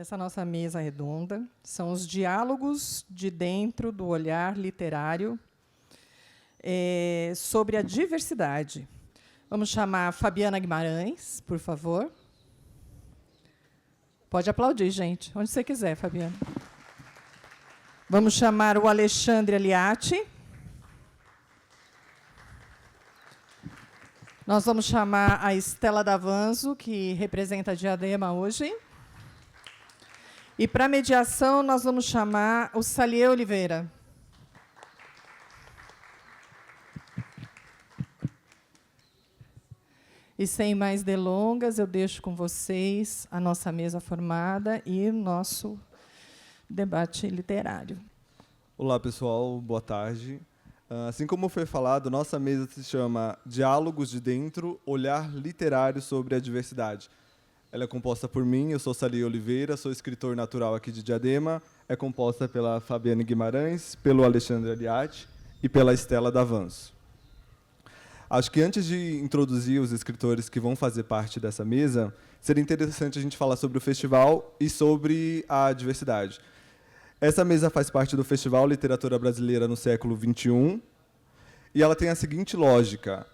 Essa nossa mesa redonda são os diálogos de dentro do olhar literário sobre a diversidade. Vamos chamar a Fabiana Guimarães, por favor. Pode aplaudir, gente, onde você quiser, Fabiana. Vamos chamar o Alexandre Aliati. Nós vamos chamar a Estela Davanzo, que representa a Diadema hoje. E, para a mediação, nós vamos chamar o Salier Oliveira. E, sem mais delongas, eu deixo com vocês a nossa mesa formada e o nosso debate literário. Olá, pessoal. Boa tarde. Assim como foi falado, nossa mesa se chama Diálogos de Dentro, Olhar Literário sobre a Diversidade. Ela é composta por mim, eu sou Salier Oliveira, sou escritor natural aqui de Diadema. É composta pela Fabiana Guimarães, pelo Alexandre Aliati e pela Estela Davanzo. Acho que antes de introduzir os escritores que vão fazer parte dessa mesa, seria interessante a gente falar sobre o festival e sobre a diversidade. Essa mesa faz parte do Festival Literatura Brasileira no século XXI e ela tem a seguinte lógica.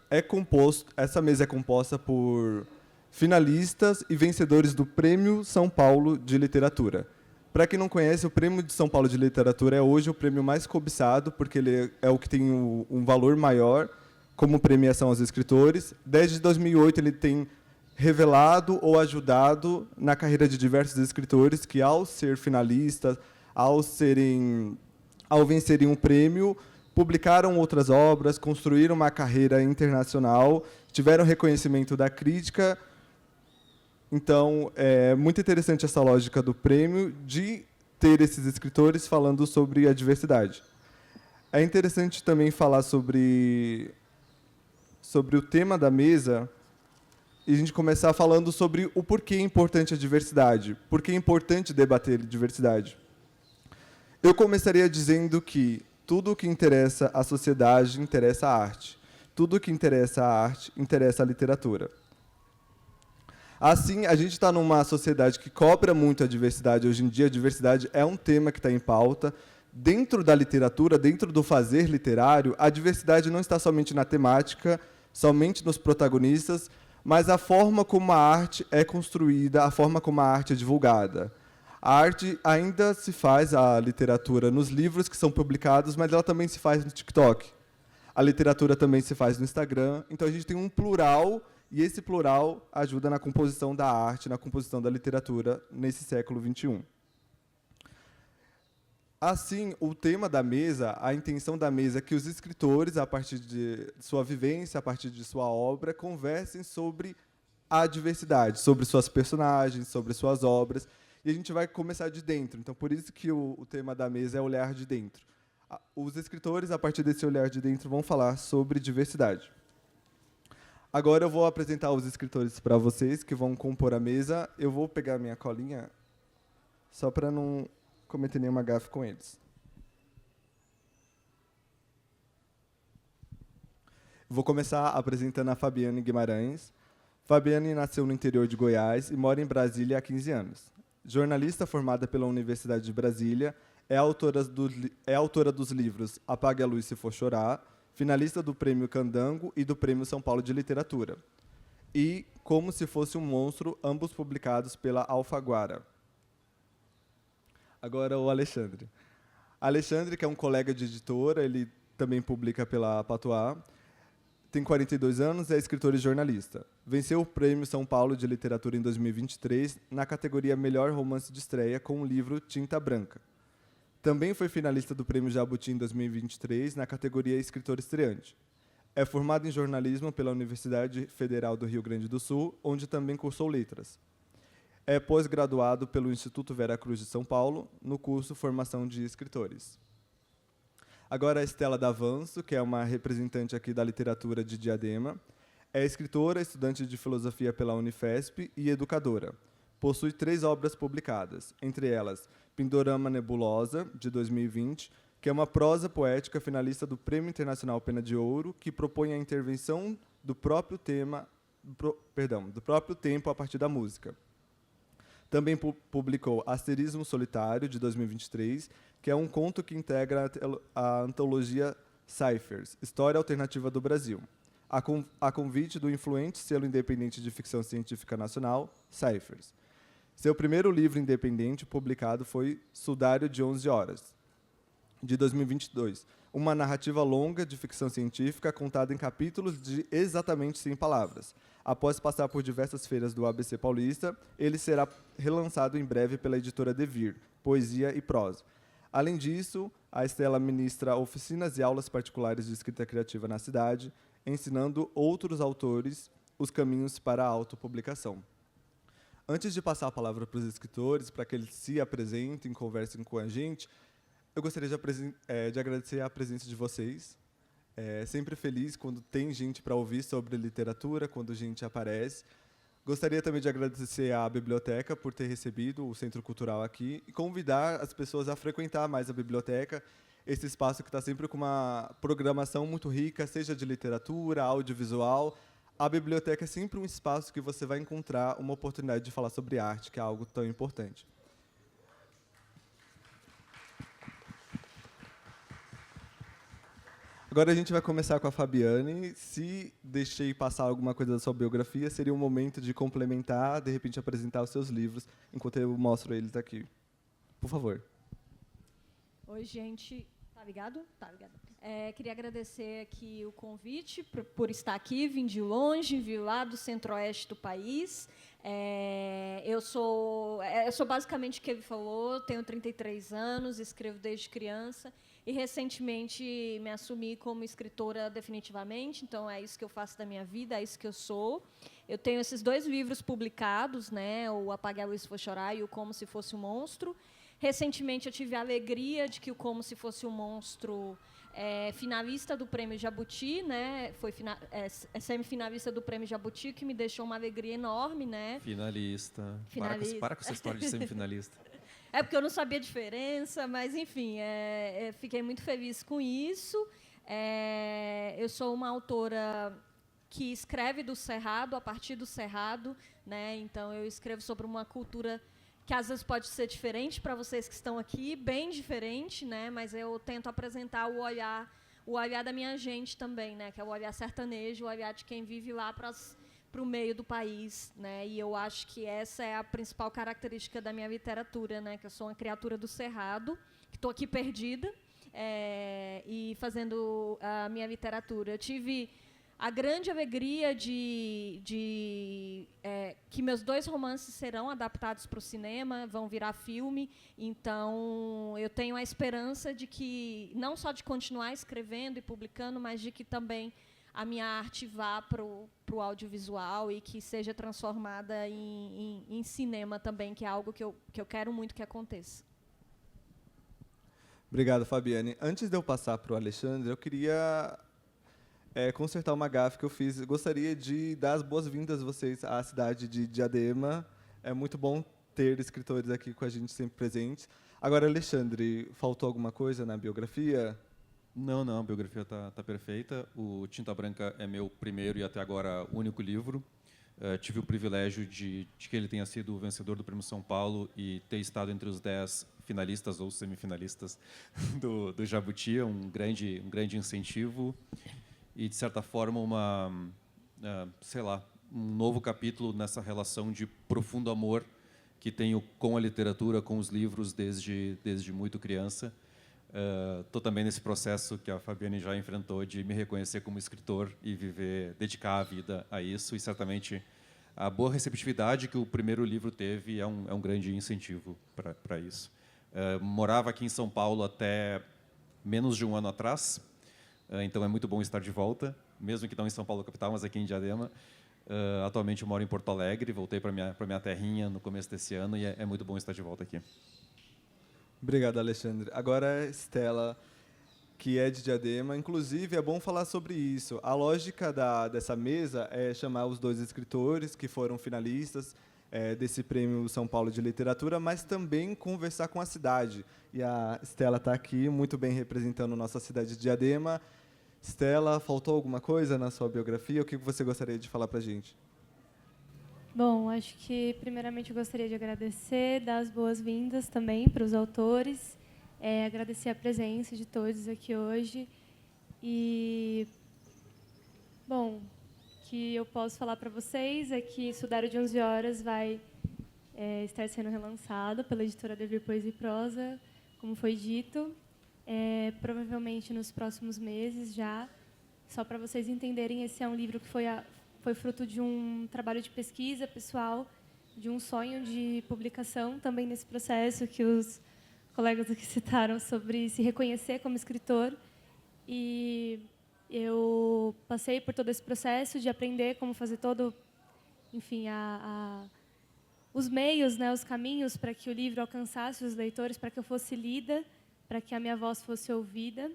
Essa mesa é composta por finalistas e vencedores do Prêmio São Paulo de Literatura. Para quem não conhece, o Prêmio de São Paulo de Literatura é hoje o prêmio mais cobiçado, porque ele é o que tem um valor maior como premiação aos escritores. Desde 2008, ele tem revelado ou ajudado na carreira de diversos escritores que, ao ser finalistas, ao vencerem um prêmio, publicaram outras obras, construíram uma carreira internacional, tiveram reconhecimento da crítica. Então, é muito interessante essa lógica do prêmio de ter esses escritores falando sobre a diversidade. É interessante também falar sobre o tema da mesa e a gente começar falando sobre o porquê é importante a diversidade, por que é importante debater diversidade. Eu começaria dizendo que tudo o que interessa à sociedade interessa à arte. Tudo o que interessa à arte interessa à literatura. Assim, a gente está numa sociedade que cobra muito a diversidade. Hoje em dia, a diversidade é um tema que está em pauta. Dentro da literatura, dentro do fazer literário, a diversidade não está somente na temática, somente nos protagonistas, mas a forma como a arte é construída, a forma como a arte é divulgada. A arte ainda se faz, a literatura, nos livros que são publicados, mas ela também se faz no TikTok. A literatura também se faz no Instagram. Então, a gente tem um plural, e esse plural ajuda na composição da arte, na composição da literatura nesse século XXI. Assim, o tema da mesa, a intenção da mesa é que os escritores, a partir de sua vivência, a partir de sua obra, conversem sobre a diversidade, sobre suas personagens, sobre suas obras, e a gente vai começar de dentro. Então, por isso que o tema da mesa é olhar de dentro. Os escritores, a partir desse olhar de dentro, vão falar sobre diversidade. Agora eu vou apresentar os escritores para vocês, que vão compor a mesa. Eu vou pegar a minha colinha, só para não cometer nenhuma gafe com eles. Vou começar apresentando a Fabiana Guimarães. Fabiane nasceu no interior de Goiás e mora em Brasília há 15 anos. Jornalista formada pela Universidade de Brasília, é autora dos livros Apague a Luz se For Chorar, finalista do Prêmio Candango e do Prêmio São Paulo de Literatura, e Como se Fosse um Monstro, ambos publicados pela Alfaguara. Agora o Alexandre. Alexandre, que é um colega de editora, ele também publica pela Patois, tem 42 anos, é escritor e jornalista. Venceu o Prêmio São Paulo de Literatura em 2023 na categoria Melhor Romance de Estreia com o livro Tinta Branca. Também foi finalista do Prêmio Jabuti em 2023 na categoria Escritor Estreante. É formado em jornalismo pela Universidade Federal do Rio Grande do Sul, onde também cursou letras. É pós-graduado pelo Instituto Vera Cruz de São Paulo, no curso Formação de Escritores. Agora a Estela Davanzo, que é uma representante aqui da literatura de Diadema. É escritora, estudante de filosofia pela Unifesp e educadora. Possui 3 obras publicadas, entre elas Pindorama Nebulosa, de 2020, que é uma prosa poética finalista do Prêmio Internacional Pena de Ouro, que propõe a intervenção do próprio tempo a partir da música. Também publicou Asterismo Solitário, de 2023, que é um conto que integra a antologia Cyphers, História Alternativa do Brasil, a convite do influente selo independente de ficção científica nacional, Cyphers. Seu primeiro livro independente publicado foi Sudário de 11 Horas, de 2022, uma narrativa longa de ficção científica contada em capítulos de exatamente 100 palavras. Após passar por diversas feiras do ABC Paulista, ele será relançado em breve pela editora Devir, Poesia e Prosa. Além disso, a Estela ministra oficinas e aulas particulares de escrita criativa na cidade, ensinando outros autores os caminhos para a autopublicação. Antes de passar a palavra para os escritores, para que eles se apresentem, conversem com a gente, eu gostaria de agradecer a presença de vocês. Sempre feliz quando tem gente para ouvir sobre literatura, quando gente aparece. Gostaria também de agradecer à biblioteca por ter recebido o Centro Cultural aqui e convidar as pessoas a frequentar mais a biblioteca, esse espaço que está sempre com uma programação muito rica, seja de literatura, audiovisual. A biblioteca é sempre um espaço que você vai encontrar uma oportunidade de falar sobre arte, que é algo tão importante. Agora a gente vai começar com a Fabiane. Se deixei passar alguma coisa da sua biografia, seria um momento de complementar, de repente apresentar os seus livros, enquanto eu mostro eles aqui. Por favor. Oi, gente. Tá ligado? Tá ligado. Queria agradecer aqui o convite por estar aqui. Vim de longe, vim lá do centro-oeste do país. Eu sou basicamente o que ele falou, tenho 33 anos, escrevo desde criança e recentemente me assumi como escritora definitivamente, então é isso que eu faço da minha vida, é isso que eu sou. Eu tenho esses 2 livros publicados, né, o Apague a Luz Se For Chorar e o Como Se Fosse um Monstro. Recentemente eu tive a alegria de que o Como Se Fosse um Monstro finalista do Prêmio Jabuti, né? Foi semifinalista do Prêmio Jabuti, que me deixou uma alegria enorme, né? Finalista. Finalista. Para com essa história de semifinalista. É porque eu não sabia a diferença, mas, enfim, fiquei muito feliz com isso. Eu sou uma autora que escreve do Cerrado, a partir do Cerrado, né? Então, eu escrevo sobre uma cultura que às vezes pode ser diferente para vocês que estão aqui, bem diferente, né? Mas eu tento apresentar o olhar da minha gente também, né? Que é o olhar sertanejo, o olhar de quem vive lá para o meio do país, né? E eu acho que essa é a principal característica da minha literatura, né? Que eu sou uma criatura do Cerrado, que estou aqui perdida e fazendo a minha literatura. Eu tive a grande alegria que meus 2 romances serão adaptados para o cinema, vão virar filme. Então, eu tenho a esperança de que, não só de continuar escrevendo e publicando, mas de que também a minha arte vá para o audiovisual e que seja transformada em cinema também, que é algo que eu quero muito que aconteça. Obrigado, Fabiane. Antes de eu passar para o Alexandre, eu queria consertar uma gafe que eu fiz. Eu gostaria de dar as boas-vindas a vocês à cidade de Diadema. É muito bom ter escritores aqui com a gente sempre presentes. Agora, Alexandre, faltou alguma coisa na biografia? Não, a biografia tá perfeita. O Tinta Branca é meu primeiro e até agora único livro. Tive o privilégio de que ele tenha sido o vencedor do Prêmio São Paulo e ter estado entre os 10 finalistas ou semifinalistas do Jabuti. Um grande incentivo. E, de certa forma, um novo capítulo nessa relação de profundo amor que tenho com a literatura, com os livros, desde muito criança. Estou também nesse processo que a Fabiane já enfrentou de me reconhecer como escritor e dedicar a vida a isso. E, certamente, a boa receptividade que o primeiro livro teve é um grande incentivo para isso. Morava aqui em São Paulo até menos de um ano atrás. Então é muito bom estar de volta, mesmo que não em São Paulo capital, mas aqui em Diadema. Atualmente eu moro em Porto Alegre, voltei para minha terrinha no começo desse ano e é muito bom estar de volta aqui. Obrigado, Alexandre. Agora, Estela, que é de Diadema. Inclusive, é bom falar sobre isso. A lógica dessa mesa é chamar os 2 escritores que foram finalistas desse Prêmio São Paulo de Literatura, mas também conversar com a cidade. E a Estela está aqui, muito bem representando nossa cidade de Diadema. Estela, faltou alguma coisa na sua biografia? O que você gostaria de falar para a gente? Bom, acho que, primeiramente, eu gostaria de agradecer, dar as boas-vindas também para os autores, agradecer a presença de todos aqui hoje. E, bom, o que eu posso falar para vocês é que Sudário de 11 Horas vai estar sendo relançado pela editora Devir Poesia e Prosa, como foi dito, provavelmente nos próximos meses já. Só para vocês entenderem, esse é um livro que foi fruto de um trabalho de pesquisa pessoal, de um sonho de publicação, também nesse processo que os colegas aqui citaram sobre se reconhecer como escritor. E eu passei por todo esse processo de aprender como fazer enfim, os meios, né, os caminhos para que o livro alcançasse os leitores, para que eu fosse lida, para que a minha voz fosse ouvida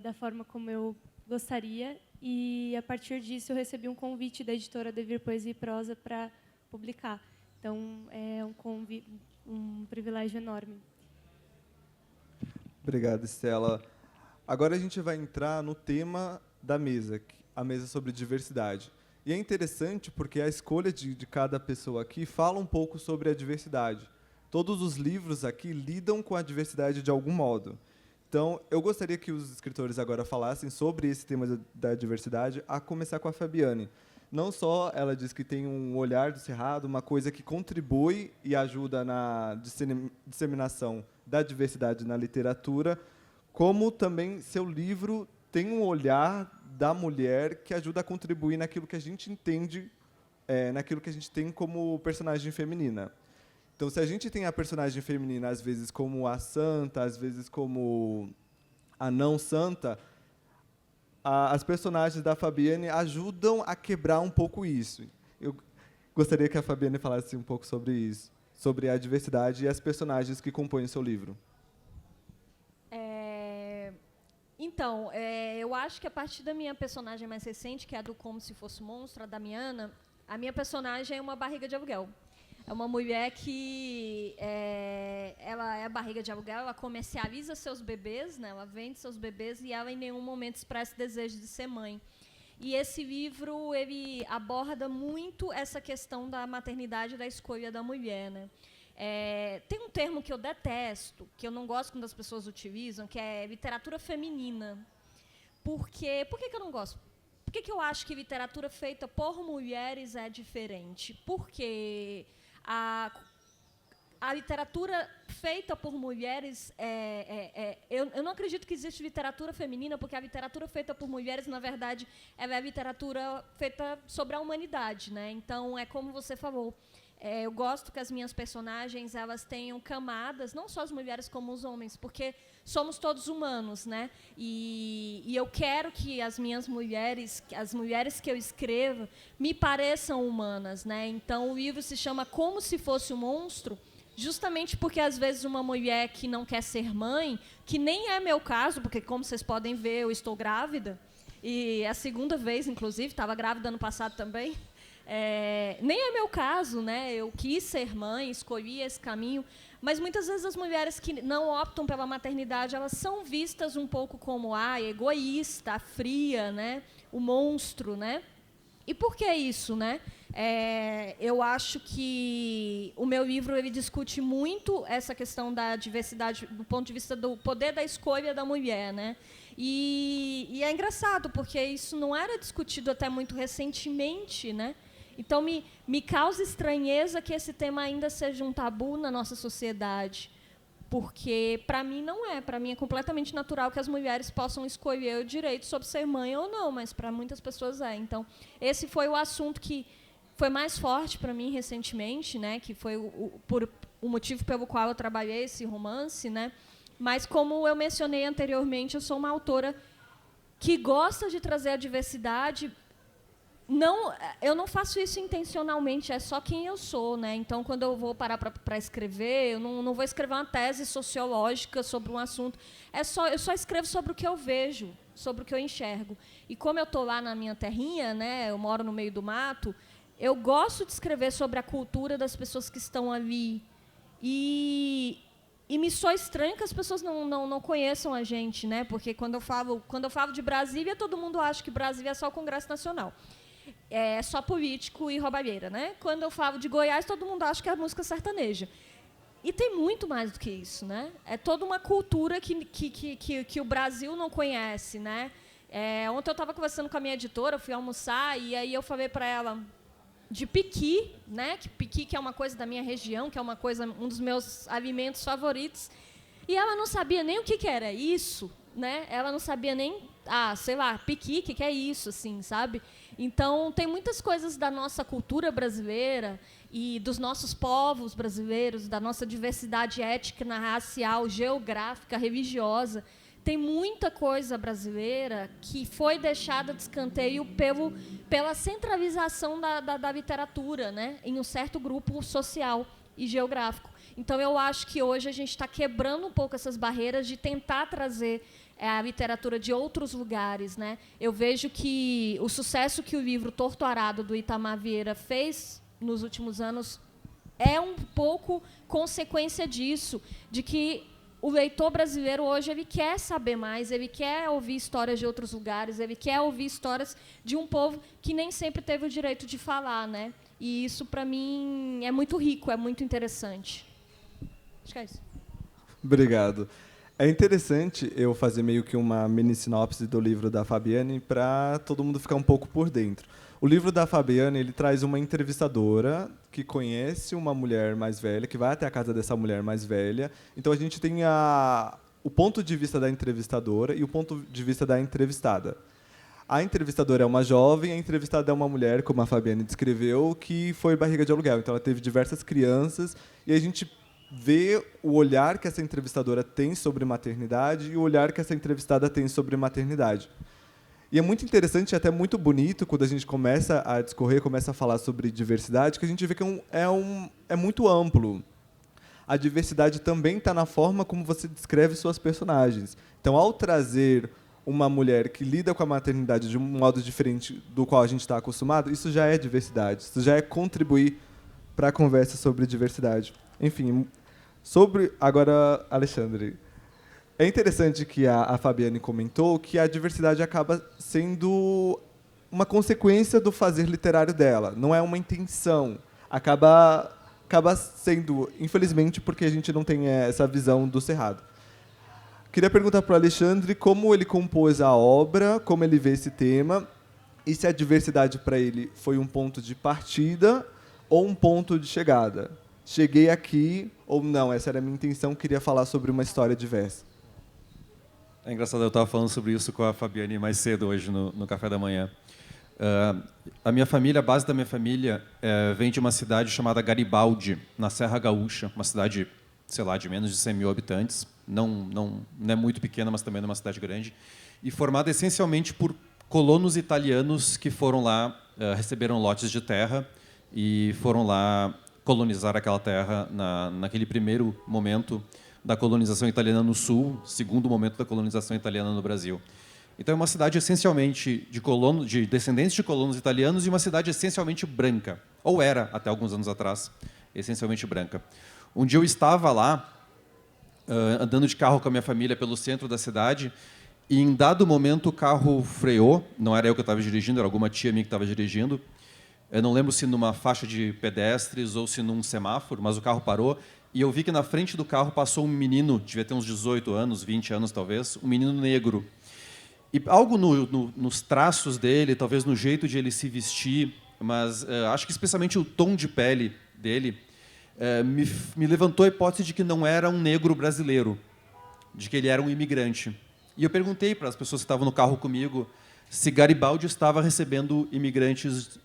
da forma como eu gostaria. E, a partir disso, eu recebi um convite da editora Devir Poesia e Prosa para publicar. Então, é um privilégio enorme. Obrigado, Estela. Agora a gente vai entrar no tema da mesa, a mesa sobre diversidade. E é interessante porque a escolha de cada pessoa aqui fala um pouco sobre a diversidade. Todos os livros aqui lidam com a diversidade de algum modo. Então, eu gostaria que os escritores agora falassem sobre esse tema da diversidade, a começar com a Fabiane. Não só ela diz que tem um olhar do Cerrado, uma coisa que contribui e ajuda na disseminação da diversidade na literatura, como também seu livro tem um olhar da mulher que ajuda a contribuir naquilo que a gente entende, naquilo que a gente tem como personagem feminina. Então, se a gente tem a personagem feminina, às vezes, como a santa, às vezes, como a não santa, as personagens da Fabiane ajudam a quebrar um pouco isso. Eu gostaria que a Fabiane falasse um pouco sobre isso, sobre a diversidade e as personagens que compõem o seu livro. Então, eu acho que a partir da minha personagem mais recente, que é a do Como Se Fosse um Monstro, a Damiana, a minha personagem é uma barriga de aluguel. É uma mulher que ela é barriga de aluguel, ela comercializa seus bebês, né, ela vende seus bebês e ela em nenhum momento expressa desejo de ser mãe. E esse livro ele aborda muito essa questão da maternidade e da escolha da mulher, né? Tem um termo que eu detesto, que eu não gosto quando as pessoas utilizam, que é literatura feminina. Por que eu não gosto? Por que eu acho que literatura feita por mulheres é diferente? Porque a literatura feita por mulheres, eu não acredito que existe literatura feminina, porque a literatura feita por mulheres, na verdade, ela é literatura feita sobre a humanidade, né? Então, é como você falou, eu gosto que as minhas personagens elas tenham camadas, não só as mulheres como os homens, porque somos todos humanos, né? E eu quero que as minhas mulheres, as mulheres que eu escrevo, me pareçam humanas, né? Então, o livro se chama Como Se Fosse um Monstro, justamente porque, às vezes, uma mulher que não quer ser mãe, que nem é meu caso, porque, como vocês podem ver, eu estou grávida, e é a segunda vez, inclusive, estava grávida ano passado também, nem é meu caso, né? Eu quis ser mãe, escolhi esse caminho, mas muitas vezes as mulheres que não optam pela maternidade, elas são vistas um pouco como a egoísta, a fria, né? O monstro, né? E por que isso, né? Eu acho que o meu livro ele discute muito essa questão da diversidade do ponto de vista do poder da escolha da mulher, né? E é engraçado, porque isso não era discutido até muito recentemente, né? Então, me causa estranheza que esse tema ainda seja um tabu na nossa sociedade, porque, para mim, não é. Para mim, é completamente natural que as mulheres possam escolher o direito sobre ser mãe ou não, mas, para muitas pessoas, é. Então, esse foi o assunto que foi mais forte para mim recentemente, né, que foi o motivo pelo qual eu trabalhei esse romance, né? Mas, como eu mencionei anteriormente, eu sou uma autora que gosta de trazer a diversidade. Eu não faço isso intencionalmente, é só quem eu sou, né? Então, quando eu vou parar para escrever, eu não vou escrever uma tese sociológica sobre um assunto. Eu só escrevo sobre o que eu vejo, sobre o que eu enxergo. E como eu estou lá na minha terrinha, né? Eu moro no meio do mato, eu gosto de escrever sobre a cultura das pessoas que estão ali. E me soa estranho que as pessoas não conheçam a gente, né? Porque quando eu falo de Brasília, todo mundo acha que Brasília é só o Congresso Nacional. é só político e roubalheira, né? Quando eu falo de Goiás, todo mundo acha que é música sertaneja. E tem muito mais do que isso, né? É toda uma cultura que o Brasil não conhece, né? Ontem eu estava conversando com a minha editora, eu fui almoçar, e aí eu falei para ela de piqui, né? Que piqui que é uma coisa da minha região, que é uma coisa, um dos meus alimentos favoritos. E ela não sabia nem o que era isso, né? Ela não sabia nem, sei lá, piqui, o que é isso, assim, sabe? Então, tem muitas coisas da nossa cultura brasileira e dos nossos povos brasileiros, da nossa diversidade étnica, racial, geográfica, religiosa. Tem muita coisa brasileira que foi deixada de escanteio pela centralização da literatura, né, em um certo grupo social e geográfico. Então, eu acho que hoje a gente está quebrando um pouco essas barreiras de tentar trazer a literatura de outros lugares, né? Eu vejo que o sucesso que o livro Torto Arado, do Itamar Vieira, fez nos últimos anos é um pouco consequência disso, de que o leitor brasileiro hoje ele quer saber mais, ele quer ouvir histórias de outros lugares, ele quer ouvir histórias de um povo que nem sempre teve o direito de falar, né? E isso, para mim, é muito rico, é muito interessante. Acho que é isso. Obrigado. É interessante eu fazer meio que uma mini sinopse do livro da Fabiane para todo mundo ficar um pouco por dentro. O livro da Fabiane, ele traz uma entrevistadora que conhece uma mulher mais velha, que vai até a casa dessa mulher mais velha. Então, a gente tem o ponto de vista da entrevistadora e o ponto de vista da entrevistada. A entrevistadora é uma jovem, a entrevistada é uma mulher, como a Fabiane descreveu, que foi barriga de aluguel. Então, ela teve diversas crianças e a gente vê o olhar que essa entrevistadora tem sobre maternidade e o olhar que essa entrevistada tem sobre maternidade. E é muito interessante e até muito bonito quando a gente começa a discorrer, começa a falar sobre diversidade, que a gente vê que é muito amplo. A diversidade também está na forma como você descreve suas personagens. Então, ao trazer uma mulher que lida com a maternidade de um modo diferente do qual a gente está acostumado, isso já é diversidade, isso já é contribuir para a conversa sobre diversidade. Enfim, agora, Alexandre, é interessante que a Fabiane comentou que a diversidade acaba sendo uma consequência do fazer literário dela, não é uma intenção. Acaba sendo, infelizmente, porque a gente não tem essa visão do Cerrado. Queria perguntar para o Alexandre como ele compôs a obra, como ele vê esse tema, e se a diversidade para ele foi um ponto de partida ou um ponto de chegada. Cheguei aqui, ou não, essa era a minha intenção, queria falar sobre uma história diversa. É engraçado, eu estava falando sobre isso com a Fabiane mais cedo hoje no café da manhã. A base da minha família vem de uma cidade chamada Garibaldi, na Serra Gaúcha, uma cidade, sei lá, de menos de 100 mil habitantes, não é muito pequena, mas também não é uma cidade grande, e formada essencialmente por colonos italianos que foram lá, receberam lotes de terra e foram lá colonizar aquela terra naquele primeiro momento da colonização italiana no Sul, segundo momento da colonização italiana no Brasil. Então, é uma cidade essencialmente de descendentes de colonos italianos e uma cidade essencialmente branca, ou era, até alguns anos atrás, essencialmente branca. Um dia eu estava lá, andando de carro com a minha família pelo centro da cidade, e, em dado momento, o carro freou. Não era eu que estava dirigindo, era alguma tia minha que estava dirigindo. Eu não lembro se numa faixa de pedestres ou se num semáforo, mas o carro parou. E eu vi que na frente do carro passou um menino, devia ter uns 18 anos, 20 anos talvez, um menino negro. E algo nos traços dele, talvez no jeito de ele se vestir, mas acho que especialmente o tom de pele dele, me levantou a hipótese de que não era um negro brasileiro, de que ele era um imigrante. E eu perguntei para as pessoas que estavam no carro comigo se Garibaldi estava recebendo imigrantes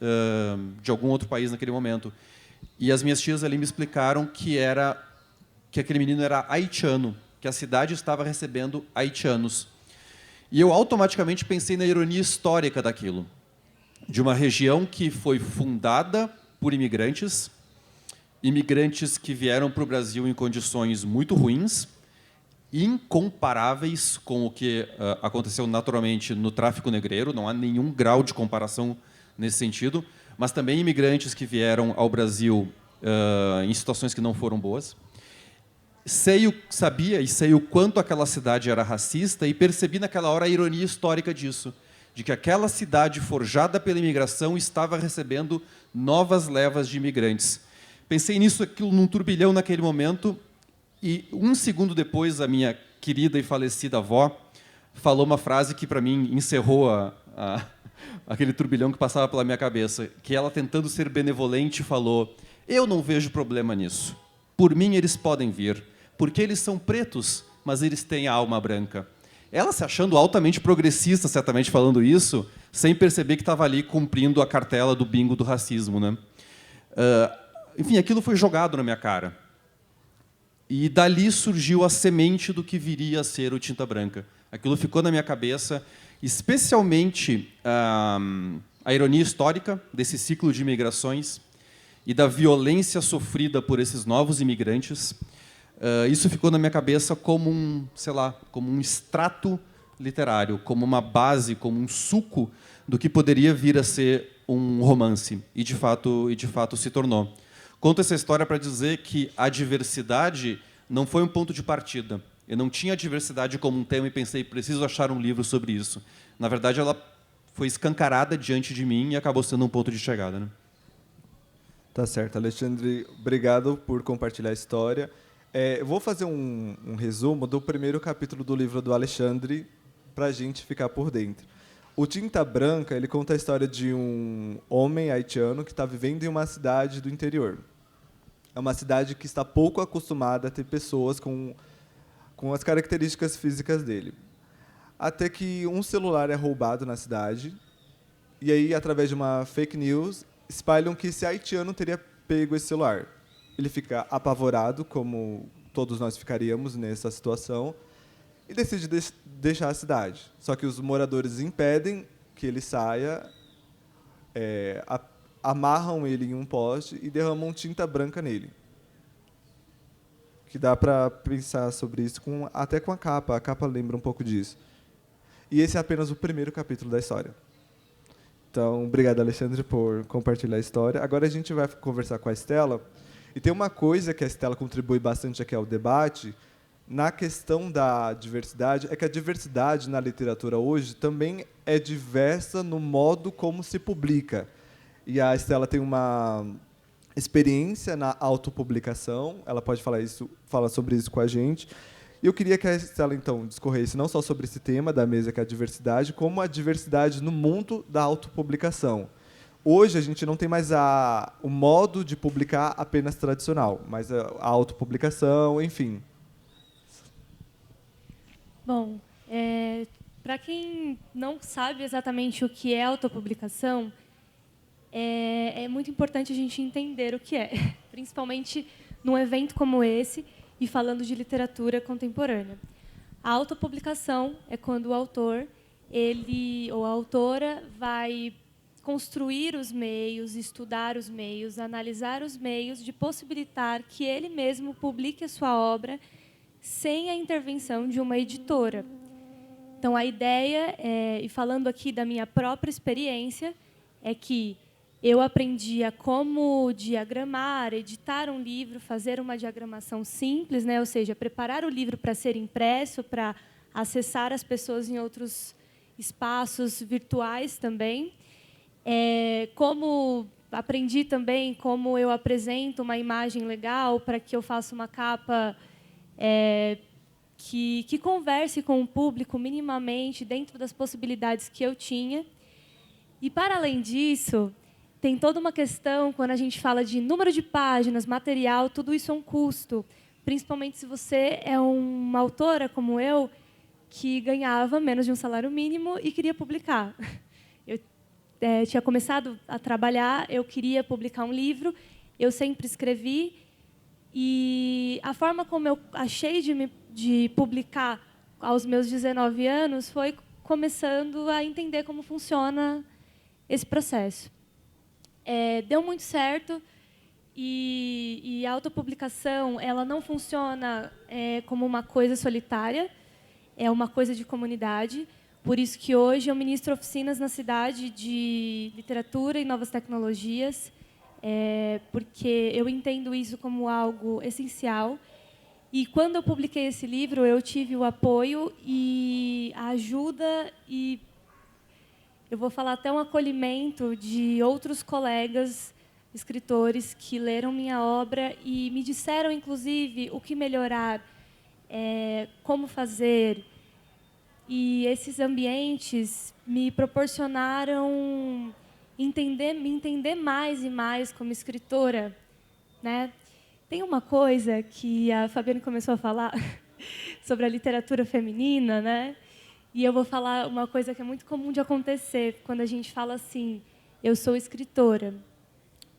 de algum outro país naquele momento. E as minhas tias ali me explicaram que aquele menino era haitiano, que a cidade estava recebendo haitianos. E eu automaticamente pensei na ironia histórica daquilo, de uma região que foi fundada por imigrantes que vieram para o Brasil em condições muito ruins, incomparáveis com o que aconteceu naturalmente no tráfico negreiro, não há nenhum grau de comparação nesse sentido, mas também imigrantes que vieram ao Brasil em situações que não foram boas. Sabia e sei o quanto aquela cidade era racista e percebi naquela hora a ironia histórica disso, de que aquela cidade forjada pela imigração estava recebendo novas levas de imigrantes. Pensei nisso, aquilo, num turbilhão naquele momento, e um segundo depois, a minha querida e falecida avó falou uma frase que, para mim, encerrou aquele turbilhão que passava pela minha cabeça, que ela, tentando ser benevolente, falou: eu não vejo problema nisso. Por mim, eles podem vir, porque eles são pretos, mas eles têm a alma branca. Ela se achando altamente progressista, certamente falando isso, sem perceber que estava ali cumprindo a cartela do bingo do racismo, né? Enfim, aquilo foi jogado na minha cara. E dali surgiu a semente do que viria a ser o Tinta Branca. Aquilo ficou na minha cabeça, especialmente a ironia histórica desse ciclo de imigrações e da violência sofrida por esses novos imigrantes. Isso ficou na minha cabeça como como um extrato literário, como uma base, como um suco do que poderia vir a ser um romance, e de fato se tornou. Conto essa história para dizer que a diversidade não foi um ponto de partida. Eu não tinha a diversidade como um tema e pensei, preciso achar um livro sobre isso. Na verdade, ela foi escancarada diante de mim e acabou sendo um ponto de chegada, né? Tá certo, Alexandre, obrigado por compartilhar a história. Eu vou fazer um resumo do primeiro capítulo do livro do Alexandre para a gente ficar por dentro. O Tinta Branca, ele conta a história de um homem haitiano que está vivendo em uma cidade do interior. É uma cidade que está pouco acostumada a ter pessoas com as características físicas dele. Até que um celular é roubado na cidade, e aí, através de uma fake news, espalham que esse haitiano teria pego esse celular. Ele fica apavorado, como todos nós ficaríamos nessa situação, e decide deixar a cidade. Só que os moradores impedem que ele saia, amarram ele em um poste e derramam tinta branca nele. Que dá para pensar sobre isso até com a capa. A capa lembra um pouco disso. E esse é apenas o primeiro capítulo da história. Então, obrigado, Alexandre, por compartilhar a história. Agora a gente vai conversar com a Estela. E tem uma coisa que a Estela contribui bastante aqui ao debate, na questão da diversidade, é que a diversidade na literatura hoje também é diversa no modo como se publica. E a Estela tem uma experiência na autopublicação, ela pode falar sobre isso com a gente. E eu queria que a Estela, então, discorresse não só sobre esse tema da mesa, que é a diversidade, como a diversidade no mundo da autopublicação. Hoje, a gente não tem mais o modo de publicar apenas tradicional, mas a autopublicação, enfim. Bom, para quem não sabe exatamente o que é autopublicação, é muito importante a gente entender o que é, principalmente num evento como esse e falando de literatura contemporânea. A autopublicação é quando o autor, ou a autora, vai construir os meios, estudar os meios, analisar os meios de possibilitar que ele mesmo publique a sua obra sem a intervenção de uma editora. Então, a ideia, e falando aqui da minha própria experiência, é que eu aprendi a como diagramar, editar um livro, fazer uma diagramação simples, né? Ou seja, preparar o livro para ser impresso, para acessar as pessoas em outros espaços virtuais também. Como aprendi também como eu apresento uma imagem legal para que eu faça uma capa que converse com o público minimamente dentro das possibilidades que eu tinha. E, para além disso, tem toda uma questão, quando a gente fala de número de páginas, material, tudo isso é um custo, principalmente se você é uma autora, como eu, que ganhava menos de um salário mínimo e queria publicar. Eu tinha começado a trabalhar, eu queria publicar um livro, eu sempre escrevi, e a forma como eu achei de publicar aos meus 19 anos foi começando a entender como funciona esse processo. Deu muito certo, e a autopublicação ela não funciona como uma coisa solitária, é uma coisa de comunidade. Por isso que hoje eu ministro oficinas na cidade de literatura e novas tecnologias, porque eu entendo isso como algo essencial. E quando eu publiquei esse livro, eu tive o apoio e a ajuda e eu vou falar até um acolhimento de outros colegas escritores que leram minha obra e me disseram, inclusive, o que melhorar, como fazer. E esses ambientes me proporcionaram me entender mais e mais como escritora, né? Tem uma coisa que a Fabiane começou a falar sobre a literatura feminina, né? E eu vou falar uma coisa que é muito comum de acontecer quando a gente fala assim: eu sou escritora.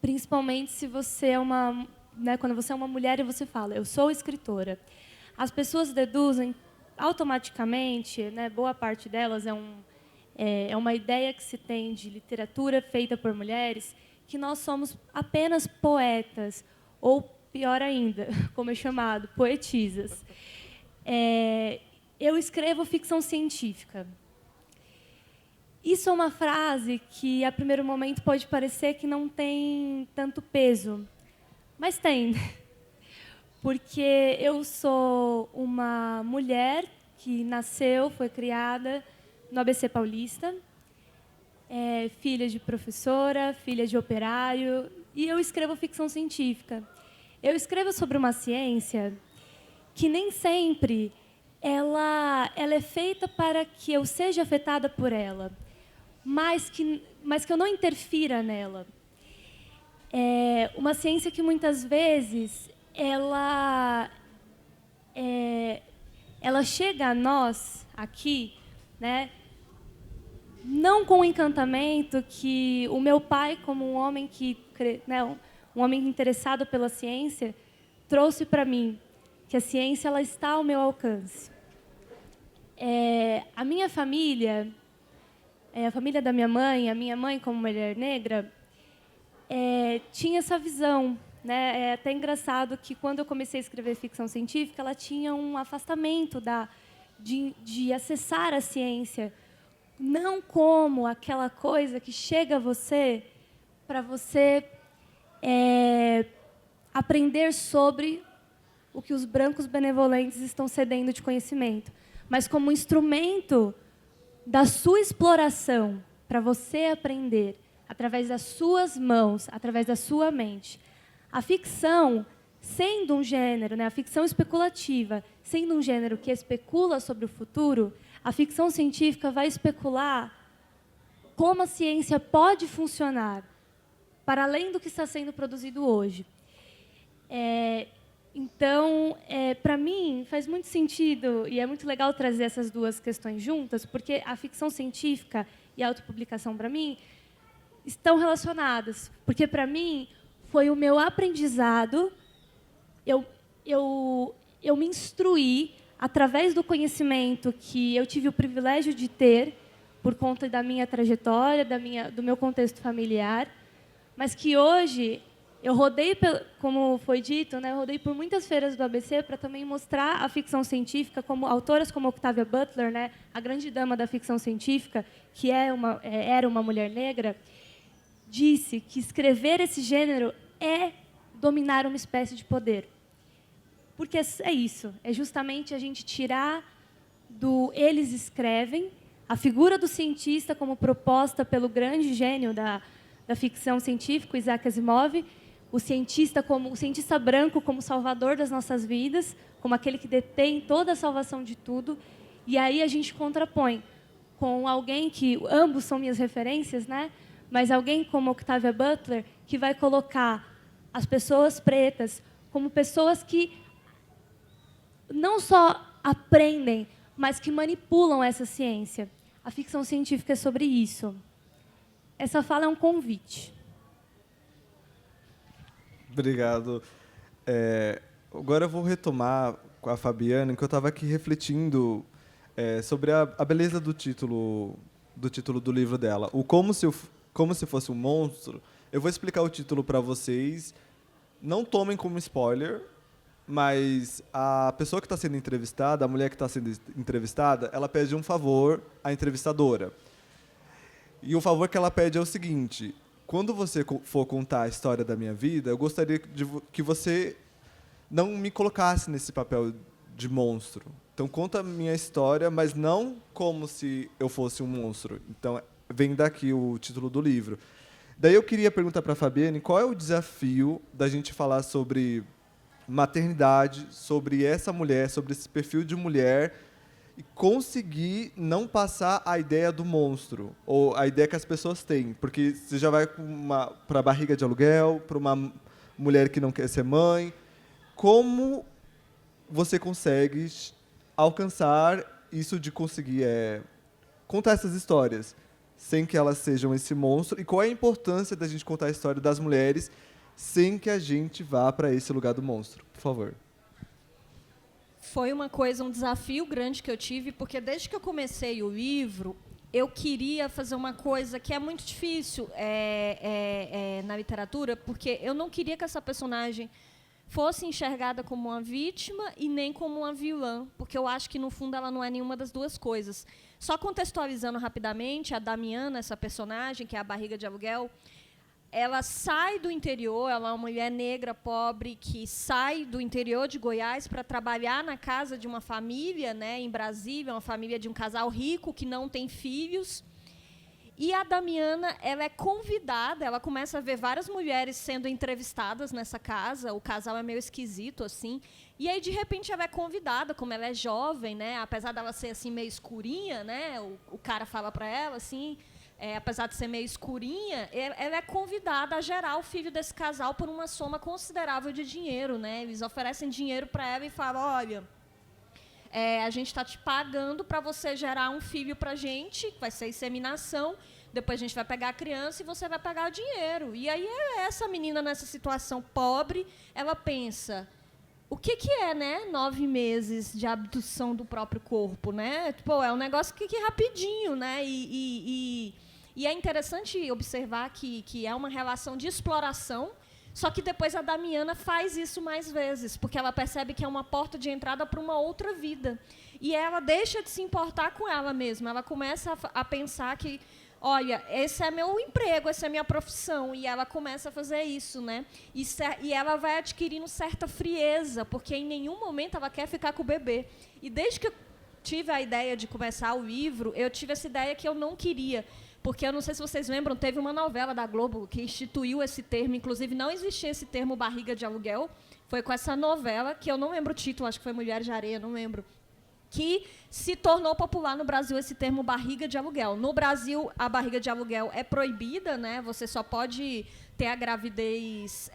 Principalmente se você é quando você é uma mulher e você fala, eu sou escritora. As pessoas deduzem automaticamente, né, boa parte delas é uma ideia que se tem de literatura feita por mulheres, que nós somos apenas poetas, ou, pior ainda, como é chamado, poetisas. Eu escrevo ficção científica. Isso é uma frase que, a primeiro momento, pode parecer que não tem tanto peso, mas tem. Porque eu sou uma mulher que nasceu, foi criada no ABC Paulista, filha de professora, filha de operário, e eu escrevo ficção científica. Eu escrevo sobre uma ciência que nem sempre ela é feita para que eu seja afetada por ela, mas que eu não interfira nela. É uma ciência que, muitas vezes, ela chega a nós, aqui, né, não com o encantamento que o meu pai, como um homem um homem interessado pela ciência, trouxe para mim, que a ciência ela está ao meu alcance. A minha família, a família da minha mãe como mulher negra, tinha essa visão, né? É até engraçado que, quando eu comecei a escrever ficção científica, ela tinha um afastamento de acessar a ciência, não como aquela coisa que chega a você para você aprender sobre o que os brancos benevolentes estão cedendo de conhecimento, mas como um instrumento da sua exploração, para você aprender, através das suas mãos, através da sua mente. A ficção, sendo um gênero, né, a ficção especulativa, sendo um gênero que especula sobre o futuro, a ficção científica vai especular como a ciência pode funcionar para além do que está sendo produzido hoje. Então, para mim, faz muito sentido, e é muito legal trazer essas duas questões juntas, porque a ficção científica e a autopublicação, para mim, estão relacionadas. Porque, para mim, foi o meu aprendizado, eu me instruí através do conhecimento que eu tive o privilégio de ter, por conta da minha trajetória, do meu contexto familiar, mas que hoje eu rodei, como foi dito, né, eu rodei por muitas feiras do ABC para também mostrar a ficção científica, como autoras como Octavia Butler, né, a grande dama da ficção científica, que era uma mulher negra, disse que escrever esse gênero é dominar uma espécie de poder. Porque é isso, é justamente a gente tirar do eles escrevem, a figura do cientista como proposta pelo grande gênio da ficção científica, Isaac Asimov, o cientista branco como salvador das nossas vidas, como aquele que detém toda a salvação de tudo, e aí a gente contrapõe com alguém que, ambos são minhas referências, né? Mas alguém como Octavia Butler, que vai colocar as pessoas pretas como pessoas que não só aprendem, mas que manipulam essa ciência. A ficção científica é sobre isso. Essa fala é um convite. Obrigado. Agora eu vou retomar com a Fabiana, que eu estava aqui refletindo sobre a beleza do título do livro dela. O Como se fosse um monstro. Eu vou explicar o título para vocês. Não tomem como spoiler, mas a pessoa que está sendo entrevistada, a mulher que está sendo entrevistada, ela pede um favor à entrevistadora. E o favor que ela pede é o seguinte: quando você for contar a história da minha vida, eu gostaria que você não me colocasse nesse papel de monstro. Então, conta a minha história, mas não como se eu fosse um monstro. Então, vem daqui o título do livro. Daí eu queria perguntar para a Fabiane qual é o desafio da gente falar sobre maternidade, sobre essa mulher, sobre esse perfil de mulher, e conseguir não passar a ideia do monstro, ou a ideia que as pessoas têm. Porque você já vai para a barriga de aluguel, para uma mulher que não quer ser mãe. Como você consegue alcançar isso de conseguir contar essas histórias sem que elas sejam esse monstro? E qual é a importância da gente contar a história das mulheres sem que a gente vá para esse lugar do monstro? Por favor. Foi um desafio grande que eu tive, porque desde que eu comecei o livro, eu queria fazer uma coisa que é muito difícil na literatura, porque eu não queria que essa personagem fosse enxergada como uma vítima e nem como uma vilã, porque eu acho que, no fundo, ela não é nenhuma das duas coisas. Só contextualizando rapidamente, a Damiana, essa personagem, que é a barriga de aluguel, ela sai do interior, ela é uma mulher negra, pobre, que sai do interior de Goiás para trabalhar na casa de uma família, né, em Brasília, uma família de um casal rico que não tem filhos. E a Damiana, ela é convidada, ela começa a ver várias mulheres sendo entrevistadas nessa casa, o casal é meio esquisito, assim, e aí, de repente, ela é convidada, como ela é jovem, né, apesar dela ser assim, meio escurinha, né, o cara fala para ela, assim, apesar de ser meio escurinha, ela é convidada a gerar o filho desse casal por uma soma considerável de dinheiro, né, eles oferecem dinheiro para ela e falam, olha... a gente está te pagando para você gerar um filho para a gente, vai ser inseminação, depois a gente vai pegar a criança e você vai pagar o dinheiro. E aí essa menina, nessa situação pobre, ela pensa, o que é, né, 9 meses de abdução do próprio corpo, né? Pô, é um negócio que rapidinho, né? E é interessante observar que é uma relação de exploração. Só que depois a Damiana faz isso mais vezes, porque ela percebe que é uma porta de entrada para uma outra vida. E ela deixa de se importar com ela mesma. Ela começa a pensar que, olha, esse é meu emprego, essa é minha profissão. E ela começa a fazer isso, né? E ela vai adquirindo certa frieza, porque em nenhum momento ela quer ficar com o bebê. E desde que eu tive a ideia de começar o livro, eu tive essa ideia que eu não queria. Porque, eu não sei se vocês lembram, teve uma novela da Globo que instituiu esse termo, inclusive não existia esse termo barriga de aluguel, foi com essa novela, que eu não lembro o título, acho que foi Mulheres de Areia, não lembro, que se tornou popular no Brasil esse termo barriga de aluguel. No Brasil, a barriga de aluguel é proibida, né? Você só pode ter a gravidez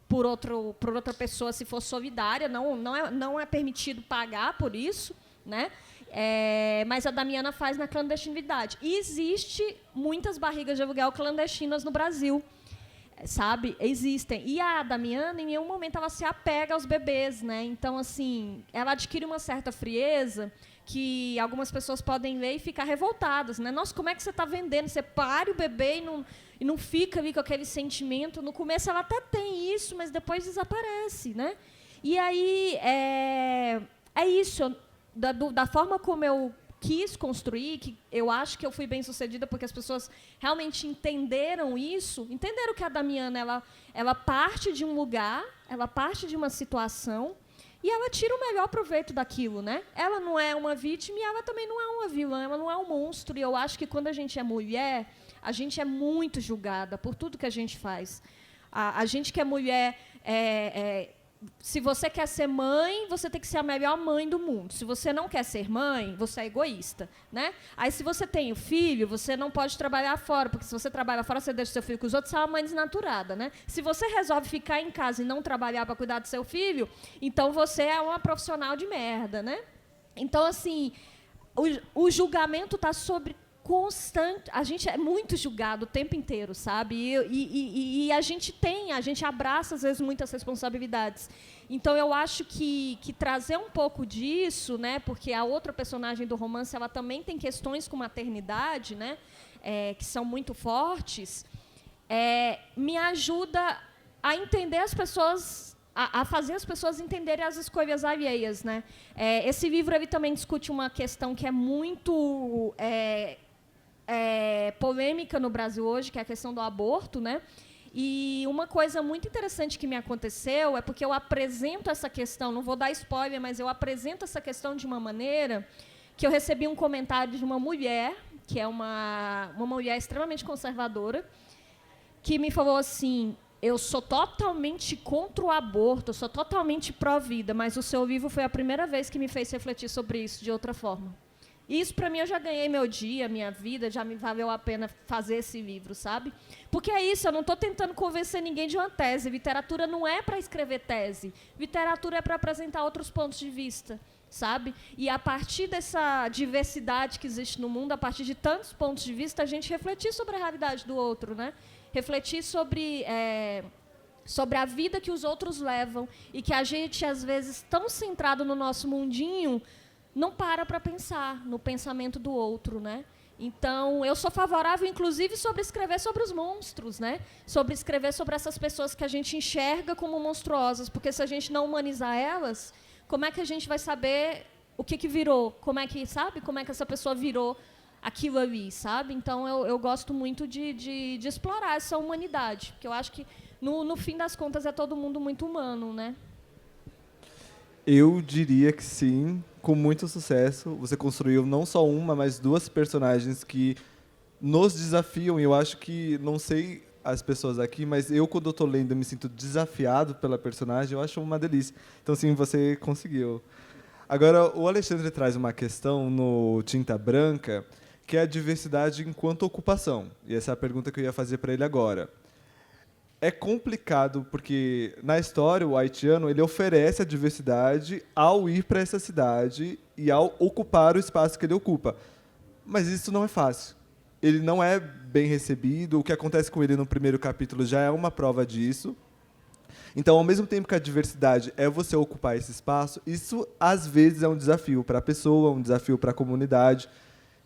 por outra pessoa se for solidária, não é permitido pagar por isso, né? Mas a Damiana faz na clandestinidade. E existe muitas barrigas de aluguel clandestinas no Brasil, sabe? Existem. E a Damiana, em nenhum momento, ela se apega aos bebês, né? Então, assim, ela adquire uma certa frieza que algumas pessoas podem ler e ficar revoltadas, né? Nossa, como é que você está vendendo? Você pare o bebê e não fica ali com aquele sentimento. No começo ela até tem isso, mas depois desaparece, né? E aí é isso. Da forma como eu quis construir, que eu acho que eu fui bem-sucedida porque as pessoas realmente entenderam isso, entenderam que a Damiana ela parte de um lugar, ela parte de uma situação e ela tira o melhor proveito daquilo, né? Ela não é uma vítima e ela também não é uma vilã, ela não é um monstro. E eu acho que quando a gente é mulher, a gente é muito julgada por tudo que a gente faz. A gente que é mulher... se você quer ser mãe, você tem que ser a melhor mãe do mundo. Se você não quer ser mãe, você é egoísta, né? Aí, se você tem o filho, você não pode trabalhar fora, porque se você trabalha fora, você deixa seu filho com os outros, você é uma mãe desnaturada, né? Se você resolve ficar em casa e não trabalhar para cuidar do seu filho, então você é uma profissional de merda, né? Então, assim, o julgamento está sobre constante, a gente é muito julgado o tempo inteiro, sabe? E a gente abraça, às vezes, muitas responsabilidades. Então, eu acho que trazer um pouco disso, né, porque a outra personagem do romance ela também tem questões com maternidade, né, que são muito fortes, me ajuda a entender as pessoas, a fazer as pessoas entenderem as escolhas alheias, né? Esse livro ele também discute uma questão que é muito... polêmica no Brasil hoje, que é a questão do aborto, né? E uma coisa muito interessante que me aconteceu é porque eu apresento essa questão, não vou dar spoiler, mas eu apresento essa questão de uma maneira que eu recebi um comentário de uma mulher que é uma mulher extremamente conservadora, que me falou assim: eu sou totalmente contra o aborto, eu sou totalmente pró-vida, mas o seu livro foi a primeira vez que me fez refletir sobre isso de outra forma. E isso, para mim, eu já ganhei meu dia, minha vida, já me valeu a pena fazer esse livro, sabe? Porque é isso, eu não estou tentando convencer ninguém de uma tese. Literatura não é para escrever tese. Literatura é para apresentar outros pontos de vista, sabe? E a partir dessa diversidade que existe no mundo, a partir de tantos pontos de vista, a gente refletir sobre a realidade do outro, né? Refletir sobre a vida que os outros levam e que a gente, às vezes, tão centrado no nosso mundinho, não para pensar no pensamento do outro, né? Então, eu sou favorável, inclusive, sobre escrever sobre os monstros, né? Sobre escrever sobre essas pessoas que a gente enxerga como monstruosas, porque se a gente não humanizar elas, como é que a gente vai saber o que virou? Como é que essa pessoa virou aquilo ali, sabe? Então, eu gosto muito de explorar essa humanidade, porque eu acho que, no fim das contas, é todo mundo muito humano, né? Eu diria que sim, com muito sucesso. Você construiu não só uma, mas 2 personagens que nos desafiam. E eu acho que, não sei as pessoas aqui, mas eu, quando eu estou lendo, eu me sinto desafiado pela personagem. Eu acho uma delícia. Então, sim, você conseguiu. Agora, o Alexandre traz uma questão no Tinta Branca, que é a diversidade enquanto ocupação. E essa é a pergunta que eu ia fazer para ele agora. É complicado, porque, na história, o haitiano ele oferece a diversidade ao ir para essa cidade e ao ocupar o espaço que ele ocupa. Mas isso não é fácil. Ele não é bem recebido. O que acontece com ele no primeiro capítulo já é uma prova disso. Então, ao mesmo tempo que a diversidade é você ocupar esse espaço, isso, às vezes, é um desafio para a pessoa, um desafio para a comunidade.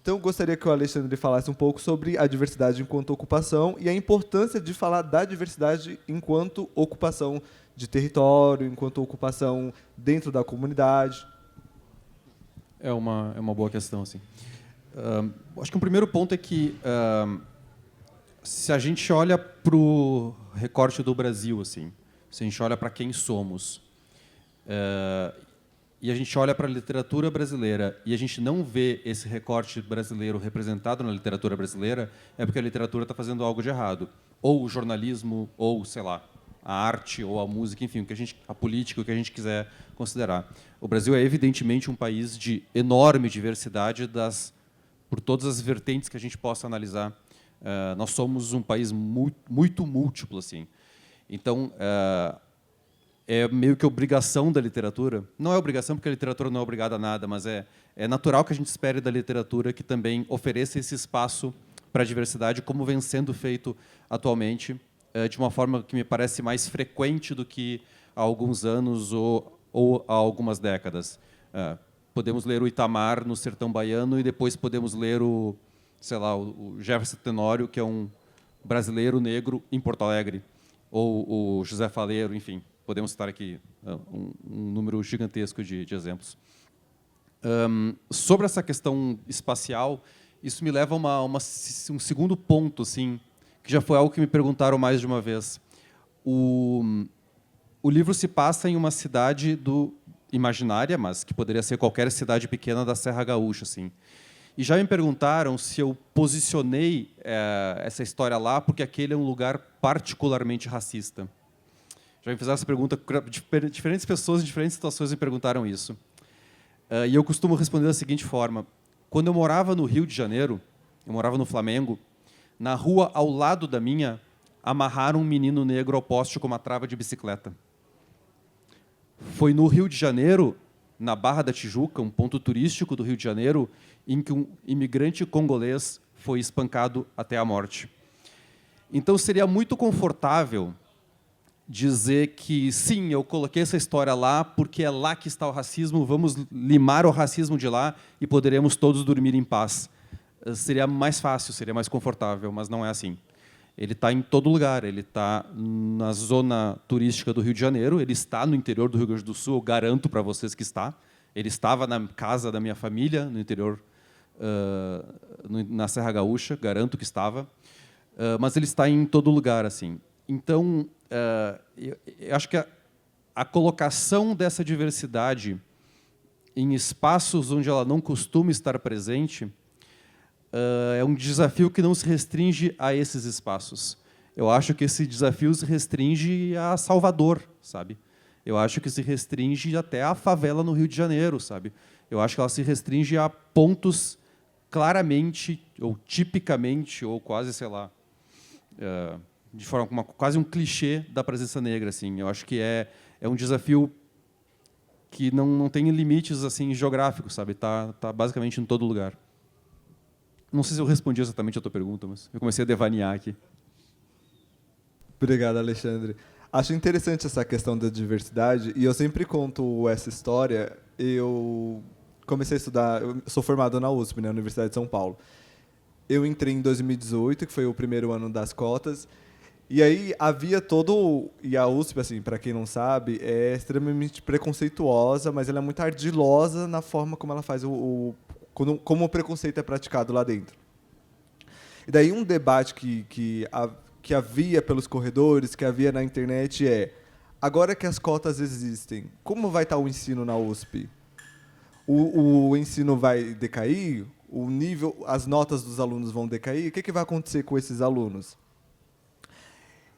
Então, eu gostaria que o Alexandre falasse um pouco sobre a diversidade enquanto ocupação e a importância de falar da diversidade enquanto ocupação de território, enquanto ocupação dentro da comunidade. É uma boa questão, assim. Acho que um primeiro ponto é que, se a gente olha para o recorte do Brasil, assim, se a gente olha para quem somos, e a gente olha para a literatura brasileira e a gente não vê esse recorte brasileiro representado na literatura brasileira, é porque a literatura está fazendo algo de errado. Ou o jornalismo, ou, sei lá, a arte, ou a música, enfim, a política, o que a gente quiser considerar. O Brasil é, evidentemente, um país de enorme diversidade por todas as vertentes que a gente possa analisar. Nós somos um país muito múltiplo, assim. Então, é meio que obrigação da literatura. Não é obrigação, porque a literatura não é obrigada a nada, mas é natural que a gente espere da literatura que também ofereça esse espaço para a diversidade, como vem sendo feito atualmente, de uma forma que me parece mais frequente do que há alguns anos ou há algumas décadas. Podemos ler o Itamar no Sertão Baiano e depois podemos ler o Jefferson Tenório, que é um brasileiro negro em Porto Alegre, ou o José Faleiro, enfim. Podemos citar aqui um número gigantesco de exemplos. Sobre essa questão espacial, isso me leva a um segundo ponto, assim, que já foi algo que me perguntaram mais de uma vez. O livro se passa em uma cidade imaginária, mas que poderia ser qualquer cidade pequena da Serra Gaúcha, assim. E já me perguntaram se eu posicionei essa história lá porque aquele é um lugar particularmente racista. Já me fizeram essa pergunta, diferentes pessoas em diferentes situações me perguntaram isso. E eu costumo responder da seguinte forma: quando eu morava no Rio de Janeiro, eu morava no Flamengo, na rua ao lado da minha, amarraram um menino negro ao poste com uma trava de bicicleta. Foi no Rio de Janeiro, na Barra da Tijuca, um ponto turístico do Rio de Janeiro, em que um imigrante congolês foi espancado até a morte. Então, seria muito confortável dizer que, sim, eu coloquei essa história lá porque é lá que está o racismo, vamos limar o racismo de lá e poderemos todos dormir em paz. Seria mais fácil, seria mais confortável, mas não é assim. Ele está em todo lugar, ele está na zona turística do Rio de Janeiro, ele está no interior do Rio Grande do Sul, eu garanto para vocês que está. Ele estava na casa da minha família, no interior, na Serra Gaúcha, garanto que estava. Mas ele está em todo lugar, assim. Então, eu acho que a colocação dessa diversidade em espaços onde ela não costuma estar presente é um desafio que não se restringe a esses espaços. Eu acho que esse desafio se restringe a Salvador, sabe? Eu acho que se restringe até a favela no Rio de Janeiro, sabe? Eu acho que ela se restringe a pontos claramente, ou tipicamente, ou quase, sei lá, de forma quase um clichê da presença negra, assim. Eu acho que é um desafio que não tem limites assim geográficos, sabe? Tá basicamente em todo lugar. Não sei se eu respondi exatamente a tua pergunta, mas eu comecei a devanear aqui. Obrigado, Alexandre. Acho interessante essa questão da diversidade, e eu sempre conto essa história. Eu comecei a estudar, eu sou formado na USP, né, Universidade de São Paulo. Eu entrei em 2018, que foi o primeiro ano das cotas, e aí havia e a USP, assim, para quem não sabe, é extremamente preconceituosa, mas ela é muito ardilosa na forma como ela faz como o preconceito é praticado lá dentro. E daí um debate que havia pelos corredores, que havia na internet agora que as cotas existem, como vai estar o ensino na USP? O ensino vai decair? O nível, as notas dos alunos vão decair? O que vai acontecer com esses alunos?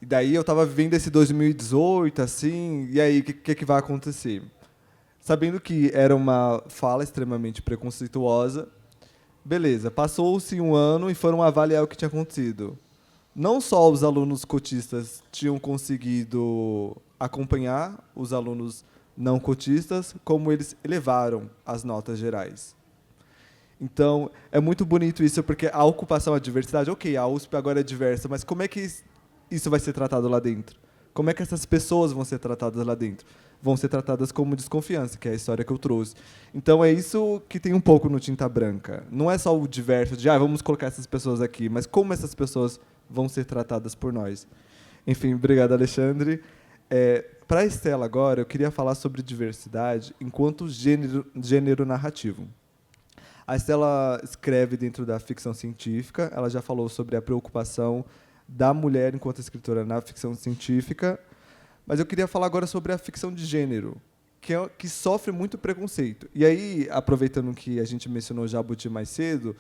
E daí eu estava vivendo esse 2018, assim, e aí o que vai acontecer? Sabendo que era uma fala extremamente preconceituosa, beleza, passou-se um ano e foram avaliar o que tinha acontecido. Não só os alunos cotistas tinham conseguido acompanhar os alunos não cotistas, como eles elevaram as notas gerais. Então, é muito bonito isso, porque a ocupação, a diversidade, ok, a USP agora é diversa, mas como é que isso vai ser tratado lá dentro? Como é que essas pessoas vão ser tratadas lá dentro? Vão ser tratadas como desconfiança, que é a história que eu trouxe. Então, é isso que tem um pouco no Tinta Branca. Não é só o diverso de, vamos colocar essas pessoas aqui, mas como essas pessoas vão ser tratadas por nós. Enfim, obrigado, Alexandre. Para a Estela agora, eu queria falar sobre diversidade enquanto gênero narrativo. A Estela escreve dentro da ficção científica, ela já falou sobre a preocupação da mulher enquanto escritora na ficção científica, mas eu queria falar agora sobre a ficção de gênero, que sofre muito preconceito. E aí, aproveitando que a gente mencionou o Jabuti mais cedo,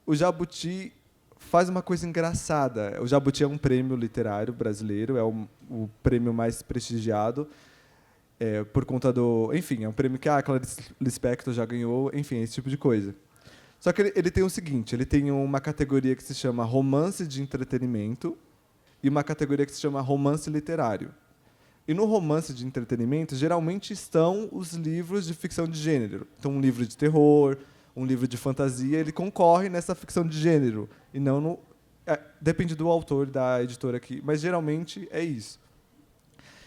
o Jabuti faz uma coisa engraçada. O Jabuti é um prêmio literário brasileiro, é o prêmio mais prestigiado, por conta do... Enfim, é um prêmio que a Clarice Lispector já ganhou, enfim, esse tipo de coisa. Só que ele tem o seguinte, ele tem uma categoria que se chama romance de entretenimento e uma categoria que se chama romance literário. E no romance de entretenimento, geralmente estão os livros de ficção de gênero. Então, um livro de terror, um livro de fantasia, ele concorre nessa ficção de gênero, e não no... depende do autor, da editora aqui, mas geralmente é isso.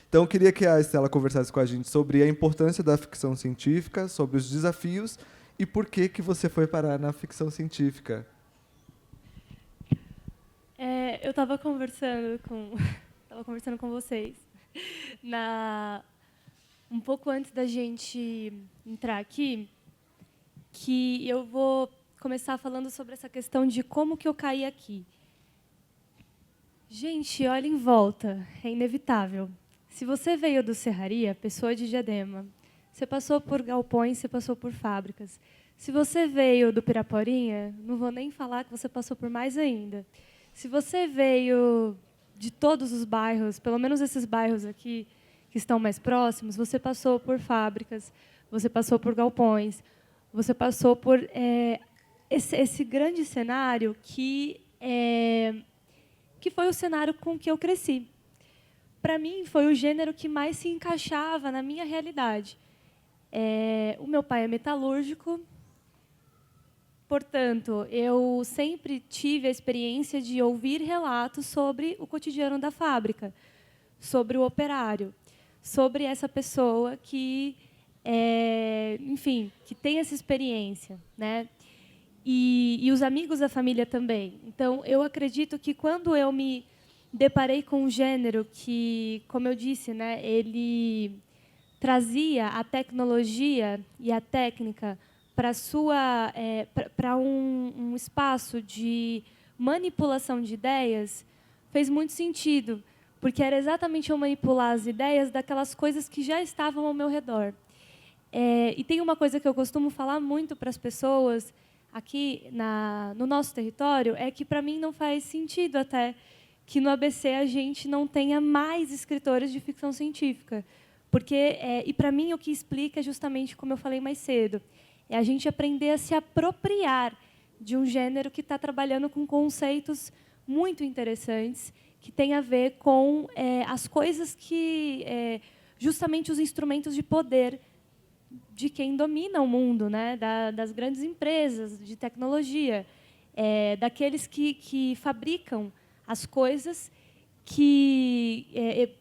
Então, eu queria que a Estela conversasse com a gente sobre a importância da ficção científica, sobre os desafios e por que você foi parar na ficção científica. Eu estava conversando com vocês um pouco antes da gente entrar aqui, que eu vou começar falando sobre essa questão de como que eu caí aqui. Gente, olha em volta, é inevitável. Se você veio do Serraria, pessoa de Diadema, você passou por galpões, você passou por fábricas. Se você veio do Piraporinha, não vou nem falar que você passou por mais ainda. Se você veio de todos os bairros, pelo menos esses bairros aqui que estão mais próximos, você passou por fábricas, você passou por galpões, você passou por esse grande cenário que foi o cenário com que eu cresci. Para mim, foi o gênero que mais se encaixava na minha realidade. O meu pai é metalúrgico, portanto, eu sempre tive a experiência de ouvir relatos sobre o cotidiano da fábrica, sobre o operário, sobre essa pessoa que, enfim, que tem essa experiência, né? E os amigos da família também. Então, eu acredito que quando eu me deparei com um gênero que, como eu disse, né, ele trazia a tecnologia e a técnica para um espaço de manipulação de ideias, fez muito sentido, porque era exatamente eu manipular as ideias daquelas coisas que já estavam ao meu redor. E tem uma coisa que eu costumo falar muito para as pessoas, aqui no nosso território é que, para mim, não faz sentido até que no ABC a gente não tenha mais escritores de ficção científica. Porque, e para mim, o que explica é justamente, como eu falei mais cedo, é a gente aprender a se apropriar de um gênero que está trabalhando com conceitos muito interessantes, que tem a ver com as coisas que, justamente os instrumentos de poder de quem domina o mundo, né? Das grandes empresas de tecnologia, daqueles que fabricam as coisas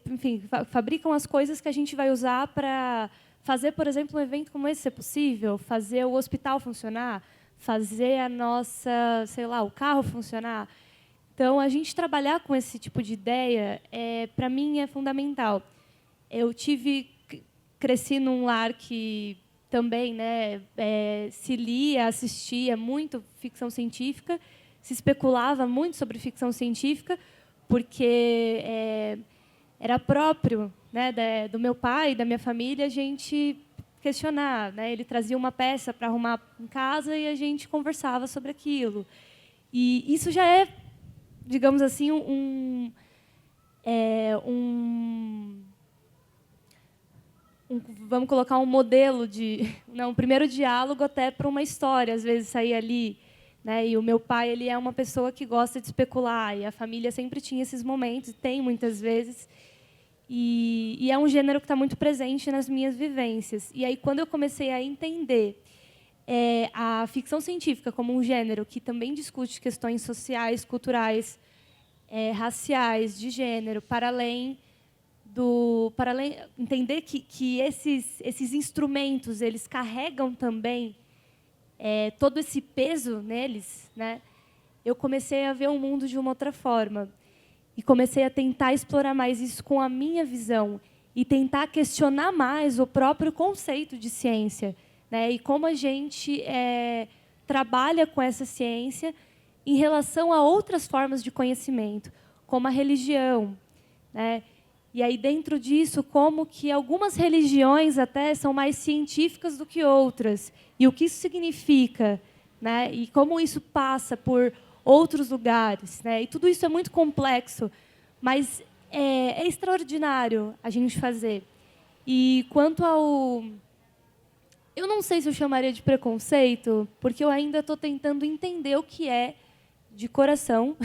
enfim, fabricam as coisas que a gente vai usar para fazer, por exemplo, um evento como esse ser possível, fazer o hospital funcionar, fazer a nossa, sei lá, o carro funcionar. Então, a gente trabalhar com esse tipo de ideia, para mim, é fundamental. Eu cresci num lar que também, né, se lia, assistia muito ficção científica, se especulava muito sobre ficção científica, porque era próprio, né, do meu pai e da minha família a gente questionar, né? Ele trazia uma peça para arrumar em casa e a gente conversava sobre aquilo. E isso já é, digamos assim, vamos colocar um modelo um primeiro diálogo até para uma história, às vezes sair ali, né? E o meu pai, ele é uma pessoa que gosta de especular, e a família sempre tinha esses momentos, e tem muitas vezes, e é um gênero que está muito presente nas minhas vivências. E aí, quando eu comecei a entender a ficção científica como um gênero que também discute questões sociais, culturais, raciais, de gênero, para além entender que esses instrumentos eles carregam também todo esse peso neles, né? Eu comecei a ver o mundo de uma outra forma e comecei a tentar explorar mais isso com a minha visão e tentar questionar mais o próprio conceito de ciência, né? E como a gente trabalha com essa ciência em relação a outras formas de conhecimento, como a religião, né? E aí, dentro disso, como que algumas religiões até são mais científicas do que outras. E o que isso significa, né? E como isso passa por outros lugares, né? E tudo isso é muito complexo, mas é extraordinário a gente fazer. E quanto ao... Eu não sei se eu chamaria de preconceito, porque eu ainda estou tentando entender o que é de coração.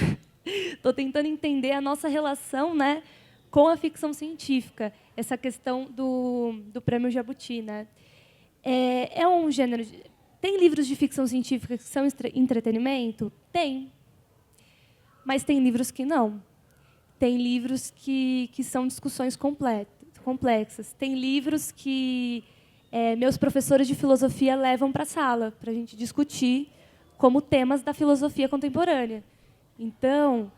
Estou tentando entender a nossa relação, né, com a ficção científica, essa questão do Prêmio Jabuti, né? É um gênero... Tem livros de ficção científica que são entretenimento? Tem. Mas tem livros que não. Tem livros que são discussões complexas. Tem livros que meus professores de filosofia levam para a sala, para a gente discutir como temas da filosofia contemporânea. Então,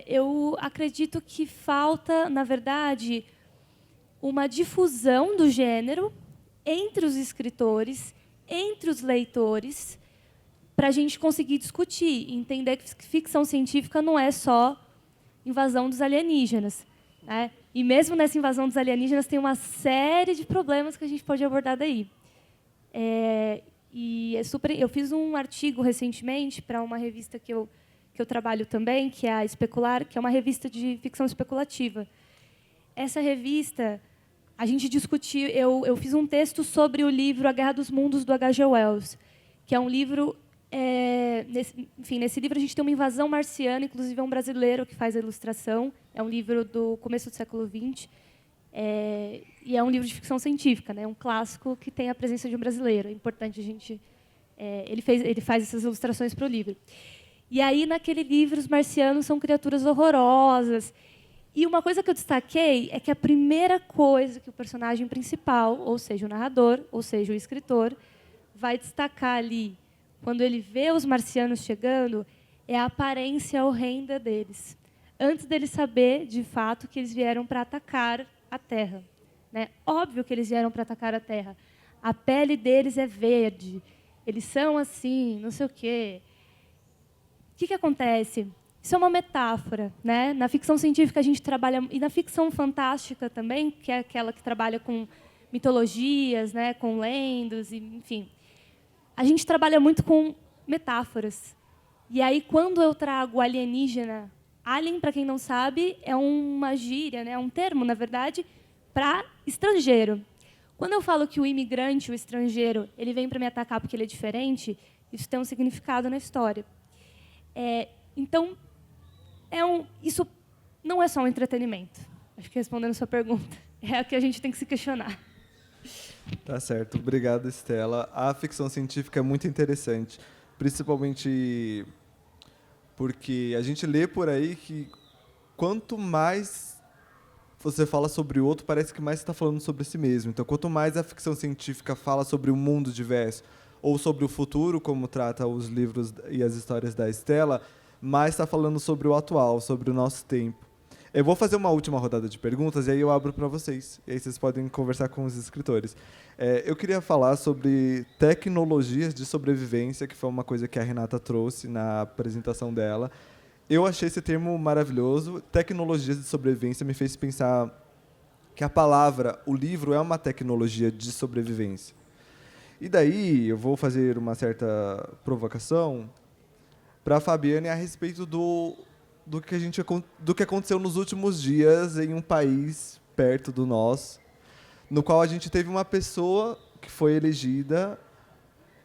eu acredito que falta, na verdade, uma difusão do gênero entre os escritores, entre os leitores, para a gente conseguir discutir, entender que ficção científica não é só invasão dos alienígenas, né? E mesmo nessa invasão dos alienígenas tem uma série de problemas que a gente pode abordar daí. Eu fiz um artigo recentemente para uma revista que eu trabalho também, que é a Especular, que é uma revista de ficção especulativa. Essa revista, a gente discutiu... Eu fiz um texto sobre o livro A Guerra dos Mundos, do H.G. Wells, que é um livro... nesse livro a gente tem uma invasão marciana, inclusive é um brasileiro que faz a ilustração. É um livro do começo do século XX, e é um livro de ficção científica, né? Um clássico que tem a presença de um brasileiro. É importante a gente... Ele faz essas ilustrações para o livro. E aí, naquele livro, os marcianos são criaturas horrorosas. E uma coisa que eu destaquei é que a primeira coisa que o personagem principal, ou seja, o narrador, ou seja, o escritor, vai destacar ali, quando ele vê os marcianos chegando, é a aparência horrenda deles. Antes dele saber, de fato, que eles vieram para atacar a Terra, né? Óbvio que eles vieram para atacar a Terra. A pele deles é verde, eles são assim, não sei o quê. O que acontece? Isso é uma metáfora, né? Na ficção científica a gente trabalha, e na ficção fantástica também, que é aquela que trabalha com mitologias, né, com lendas, enfim. a gente trabalha muito com metáforas. E aí, quando eu trago alienígena, alien, para quem não sabe, é uma gíria, né? É um termo, na verdade, para estrangeiro. Quando eu falo que o imigrante, o estrangeiro, ele vem para me atacar porque ele é diferente, isso tem um significado na história. Então, isso não é só um entretenimento. Acho que respondendo a sua pergunta, é o que a gente tem que se questionar. Tá certo. Obrigado, Estela. A ficção científica é muito interessante, principalmente porque a gente lê por aí que quanto mais você fala sobre o outro, parece que mais você está falando sobre si mesmo. Então, quanto mais a ficção científica fala sobre o mundo diverso ou sobre o futuro, como trata os livros e as histórias da Estela, mais está falando sobre o atual, sobre o nosso tempo. Eu vou fazer uma última rodada de perguntas e aí eu abro para vocês. E aí vocês podem conversar com os escritores. Eu queria falar sobre tecnologias de sobrevivência, que foi uma coisa que a Renata trouxe na apresentação dela. Eu achei esse termo maravilhoso. Tecnologias de sobrevivência me fez pensar que a palavra, o livro, é uma tecnologia de sobrevivência. E daí eu vou fazer uma certa provocação para a Fabiane a respeito do que aconteceu nos últimos dias em um país perto do nosso, no qual a gente teve uma pessoa que foi elegida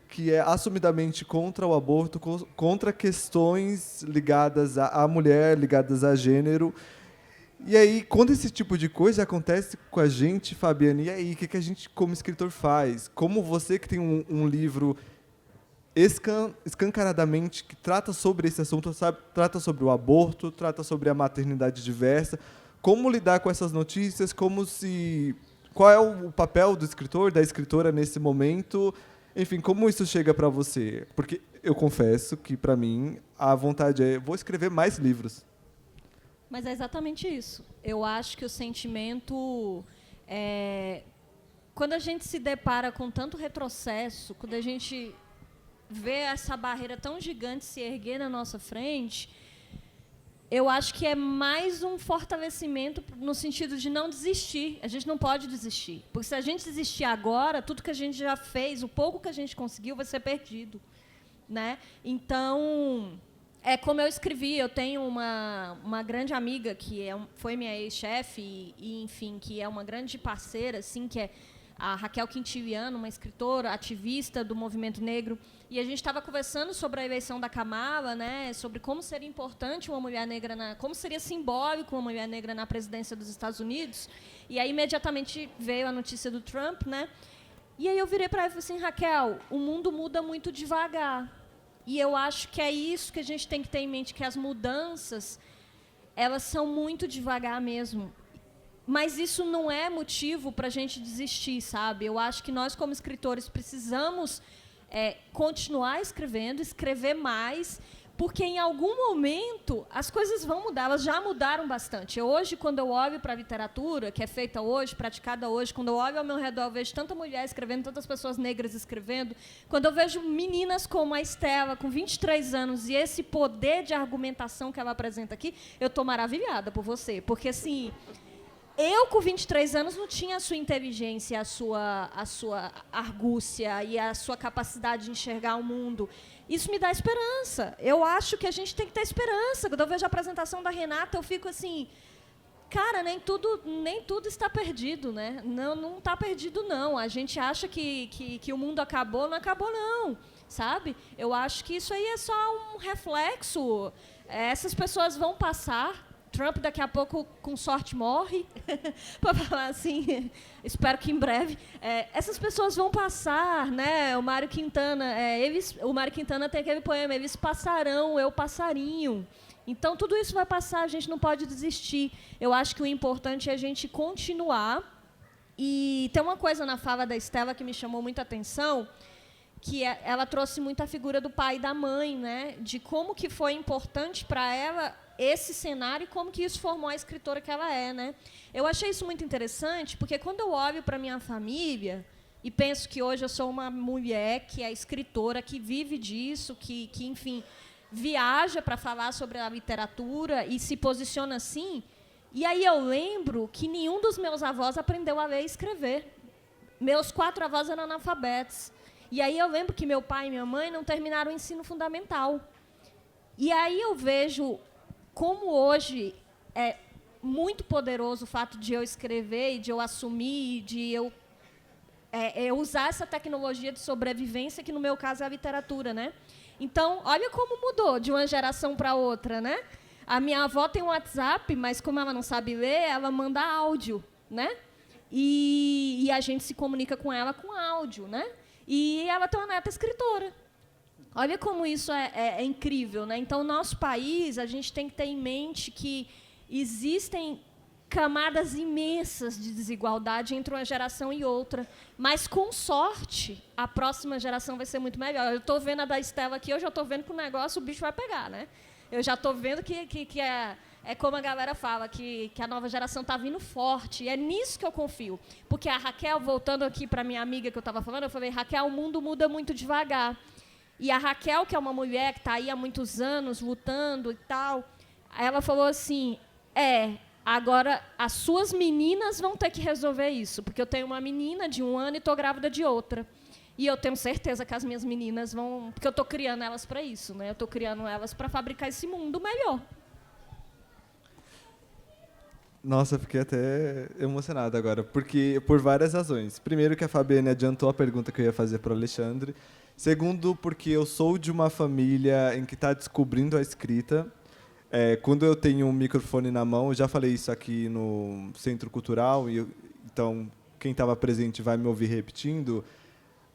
que é assumidamente contra o aborto, contra questões ligadas à mulher, ligadas a gênero. E aí, quando esse tipo de coisa acontece com a gente, Fabiane, e aí, o que a gente, como escritor, faz? Como você que tem um livro escancaradamente que trata sobre esse assunto, sabe? Trata sobre o aborto, trata sobre a maternidade diversa, como lidar com essas notícias, qual é o papel do escritor, da escritora nesse momento, enfim, como isso chega para você? Porque eu confesso que, para mim, a vontade é, vou escrever mais livros. Mas é exatamente isso. Eu acho que o sentimento... quando a gente se depara com tanto retrocesso, quando a gente vê essa barreira tão gigante se erguer na nossa frente, eu acho que é mais um fortalecimento no sentido de não desistir. A gente não pode desistir. Porque se a gente desistir agora, tudo que a gente já fez, o pouco que a gente conseguiu, vai ser perdido, né? Então, como eu escrevi, eu tenho uma grande amiga que foi minha ex-chefe e, enfim, que é uma grande parceira, assim, que é a Raquel Quintiliano, uma escritora, ativista do movimento negro, e a gente estava conversando sobre a eleição da Kamala, né, sobre como seria importante uma mulher negra, como seria simbólico uma mulher negra na presidência dos Estados Unidos, e aí imediatamente veio a notícia do Trump, né, e aí eu virei para ela e falei assim, Raquel, o mundo muda muito devagar, e eu acho que é isso que a gente tem que ter em mente, que as mudanças, elas são muito devagar mesmo. Mas isso não é motivo para a gente desistir, sabe? Eu acho que nós, como escritores, precisamos continuar escrevendo, escrever mais, porque, em algum momento, as coisas vão mudar. Elas já mudaram bastante. Hoje, quando eu olho para a literatura, que é feita hoje, praticada hoje, quando eu olho ao meu redor, eu vejo tanta mulher escrevendo, tantas pessoas negras escrevendo, quando eu vejo meninas como a Estela, com 23 anos, e esse poder de argumentação que ela apresenta aqui, eu estou maravilhada por você. Porque, assim... Eu, com 23 anos, não tinha a sua inteligência, a sua argúcia e a sua capacidade de enxergar o mundo. Isso me dá esperança. Eu acho que a gente tem que ter esperança. Quando eu vejo a apresentação da Renata, eu fico assim... Cara, nem tudo está perdido, né? Não está perdido, não. A gente acha que o mundo acabou, não acabou, não. Sabe? Eu acho que isso aí é só um reflexo. Essas pessoas vão passar... Trump daqui a pouco, com sorte, morre, para falar assim, espero que em breve. Essas pessoas vão passar, né? O Mário Quintana tem aquele poema, eles passarão, eu passarinho. Então, tudo isso vai passar, a gente não pode desistir. Eu acho que o importante é a gente continuar. E tem uma coisa na fala da Estela que me chamou muita atenção, que ela trouxe muito a figura do pai e da mãe, né? De como que foi importante para ela esse cenário e como que isso formou a escritora que ela é, né? Eu achei isso muito interessante, porque quando eu olho para minha família e penso que hoje eu sou uma mulher que é escritora, que vive disso, que enfim, viaja para falar sobre a literatura e se posiciona assim, e aí eu lembro que nenhum dos meus avós aprendeu a ler e escrever. Meus 4 avós eram analfabetos. E aí eu lembro que meu pai e minha mãe não terminaram o ensino fundamental. E aí eu vejo como hoje é muito poderoso o fato de eu escrever e de eu assumir, de eu usar essa tecnologia de sobrevivência, que no meu caso é a literatura, né? Então, olha como mudou de uma geração para outra, né? A minha avó tem um WhatsApp, mas como ela não sabe ler, ela manda áudio, né? E a gente se comunica com ela com áudio, né? E ela tem uma neta escritora. Olha como isso é incrível, né? Então, nosso país, a gente tem que ter em mente que existem camadas imensas de desigualdade entre uma geração e outra, mas, com sorte, a próxima geração vai ser muito melhor. Eu estou vendo a da Estela aqui, eu já estou vendo que o negócio, o bicho vai pegar, né? Eu já estou vendo que é como a galera fala, que a nova geração está vindo forte, e é nisso que eu confio. Porque a Raquel, voltando aqui para a minha amiga que eu estava falando, eu falei, Raquel, o mundo muda muito devagar. E a Raquel, que é uma mulher que está aí há muitos anos lutando e tal, ela falou assim, agora as suas meninas vão ter que resolver isso, porque eu tenho uma menina de 1 ano e estou grávida de outra. E eu tenho certeza que as minhas meninas vão... Porque eu estou criando elas para isso, né? Eu estou criando elas para fabricar esse mundo melhor. Nossa, fiquei até emocionado agora, porque por várias razões. Primeiro, que a Fabiane adiantou a pergunta que eu ia fazer para o Alexandre. Segundo, porque eu sou de uma família em que está descobrindo a escrita. Quando eu tenho um microfone na mão, eu já falei isso aqui no Centro Cultural, então quem estava presente vai me ouvir repetindo.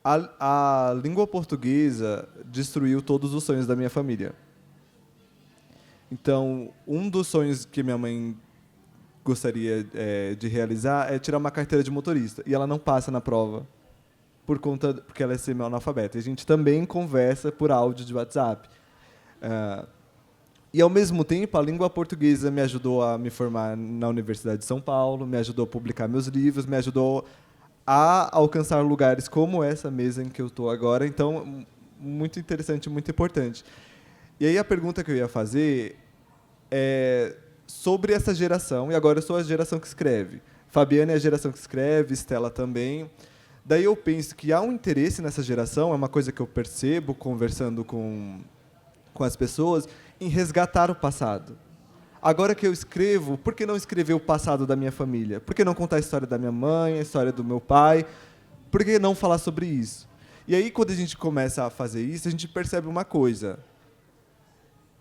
A língua portuguesa destruiu todos os sonhos da minha família. Então, um dos sonhos que minha mãe gostaria de realizar é tirar uma carteira de motorista, e ela não passa na prova porque ela é semi-analfabeta. A gente também conversa por áudio de WhatsApp. E, ao mesmo tempo, a língua portuguesa me ajudou a me formar na Universidade de São Paulo, me ajudou a publicar meus livros, me ajudou a alcançar lugares como essa mesa em que eu estou agora. Então, muito interessante, muito importante. E aí a pergunta que eu ia fazer é sobre essa geração, e agora eu sou a geração que escreve. Fabiane é a geração que escreve, Estela também. Daí eu penso que há um interesse nessa geração, é uma coisa que eu percebo conversando com as pessoas, em resgatar o passado. Agora que eu escrevo, por que não escrever o passado da minha família? Por que não contar a história da minha mãe, a história do meu pai? Por que não falar sobre isso? E aí, quando a gente começa a fazer isso, a gente percebe uma coisa.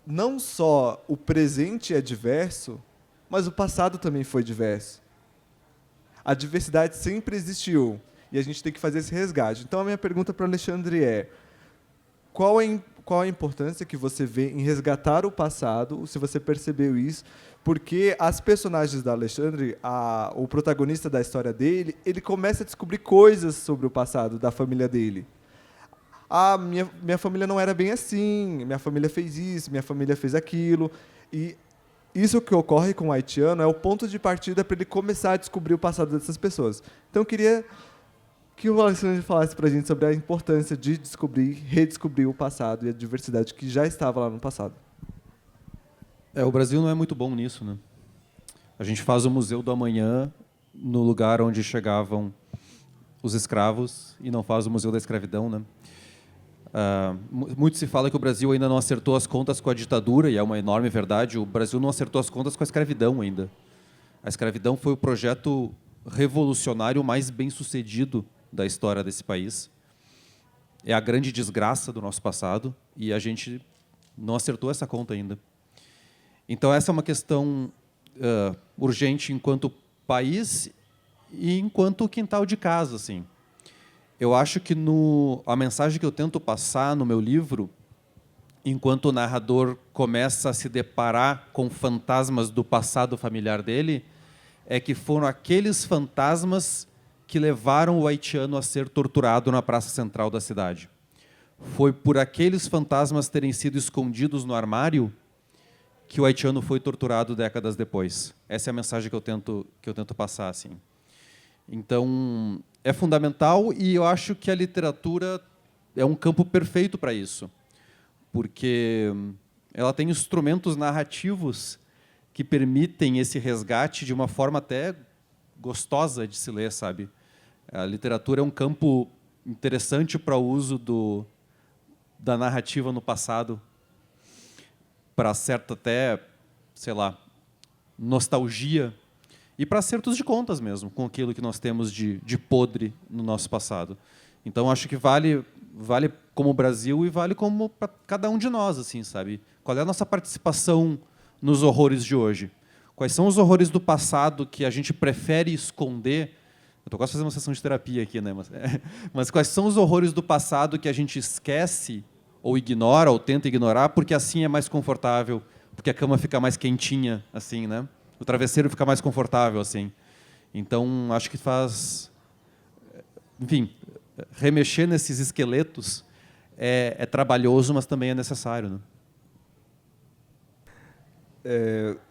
Não só o presente é diverso, mas o passado também foi diverso. A diversidade sempre existiu, e a gente tem que fazer esse resgate. Então, a minha pergunta para o Alexandre é: qual a importância que você vê em resgatar o passado, se você percebeu isso? Porque as personagens da Alexandre, o protagonista da história dele, ele começa a descobrir coisas sobre o passado da família dele. Minha família não era bem assim, minha família fez isso, minha família fez aquilo. E isso que ocorre com o haitiano é o ponto de partida para ele começar a descobrir o passado dessas pessoas. Então, eu queria que o Alexandre falasse para a gente sobre a importância de redescobrir o passado e a diversidade que já estava lá no passado. O Brasil não é muito bom nisso, né? A gente faz o Museu do Amanhã no lugar onde chegavam os escravos e não faz o Museu da Escravidão, né? Muito se fala que o Brasil ainda não acertou as contas com a ditadura, e é uma enorme verdade. O Brasil não acertou as contas com a escravidão ainda. A escravidão foi o projeto revolucionário mais bem-sucedido da história desse país. É a grande desgraça do nosso passado, e a gente não acertou essa conta ainda. Então, essa é uma questão urgente enquanto país e enquanto quintal de casa, assim. Eu acho que a mensagem que eu tento passar no meu livro, enquanto o narrador começa a se deparar com fantasmas do passado familiar dele, é que foram aqueles fantasmas que levaram o haitiano a ser torturado na praça central da cidade. Foi por aqueles fantasmas terem sido escondidos no armário que o haitiano foi torturado décadas depois. Essa é a mensagem que eu tento passar, assim. Então, é fundamental, e eu acho que a literatura é um campo perfeito para isso, porque ela tem instrumentos narrativos que permitem esse resgate de uma forma até gostosa de se ler, sabe? A literatura é um campo interessante para o uso da narrativa no passado, para certa até, sei lá, nostalgia, e para acertos de contas mesmo, com aquilo que nós temos de podre no nosso passado. Então, acho que vale como Brasil e vale como para cada um de nós, assim, sabe? Qual é a nossa participação nos horrores de hoje? Quais são os horrores do passado que a gente prefere esconder? Eu estou quase fazendo uma sessão de terapia aqui, né? Mas quais são os horrores do passado que a gente esquece ou ignora, ou tenta ignorar, porque assim é mais confortável, porque a cama fica mais quentinha, assim, né? O travesseiro fica mais confortável, assim. Então, acho que faz... Enfim, remexer nesses esqueletos é trabalhoso, mas também é necessário, né?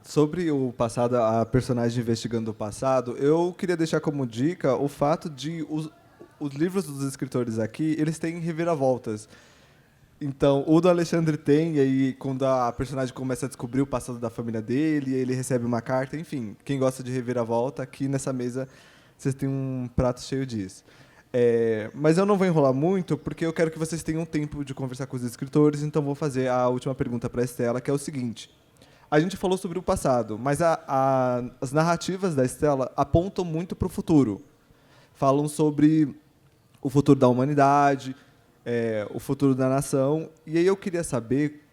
Sobre o passado, a personagem investigando o passado, eu queria deixar como dica o fato de os livros dos escritores aqui, eles têm reviravoltas. Então, o do Alexandre tem, e aí quando a personagem começa a descobrir o passado da família dele, ele recebe uma carta, enfim. Quem gosta de reviravolta, aqui nessa mesa vocês têm um prato cheio disso. Mas eu não vou enrolar muito, porque eu quero que vocês tenham tempo de conversar com os escritores, então vou fazer a última pergunta para a Estela, que é o seguinte. A gente falou sobre o passado, mas as narrativas da Estela apontam muito para o futuro. Falam sobre o futuro da humanidade, o futuro da nação. E aí eu queria saber...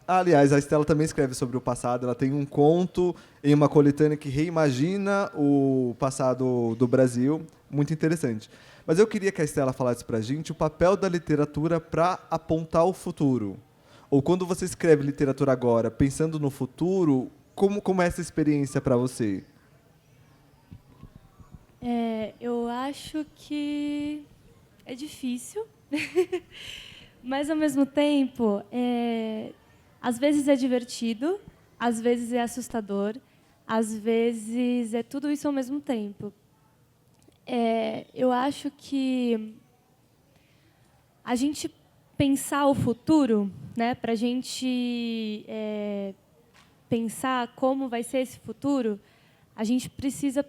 Aliás, a Estela também escreve sobre o passado. Ela tem um conto em uma coletânea que reimagina o passado do Brasil. Muito interessante. Mas eu queria que a Estela falasse para a gente o papel da literatura para apontar o futuro. Ou quando você escreve literatura agora, pensando no futuro, como é essa experiência para você? Eu acho que é difícil, mas, ao mesmo tempo, às vezes é divertido, às vezes é assustador, às vezes é tudo isso ao mesmo tempo. Eu acho que a gente pensar o futuro, né, para a gente pensar como vai ser esse futuro, a gente precisa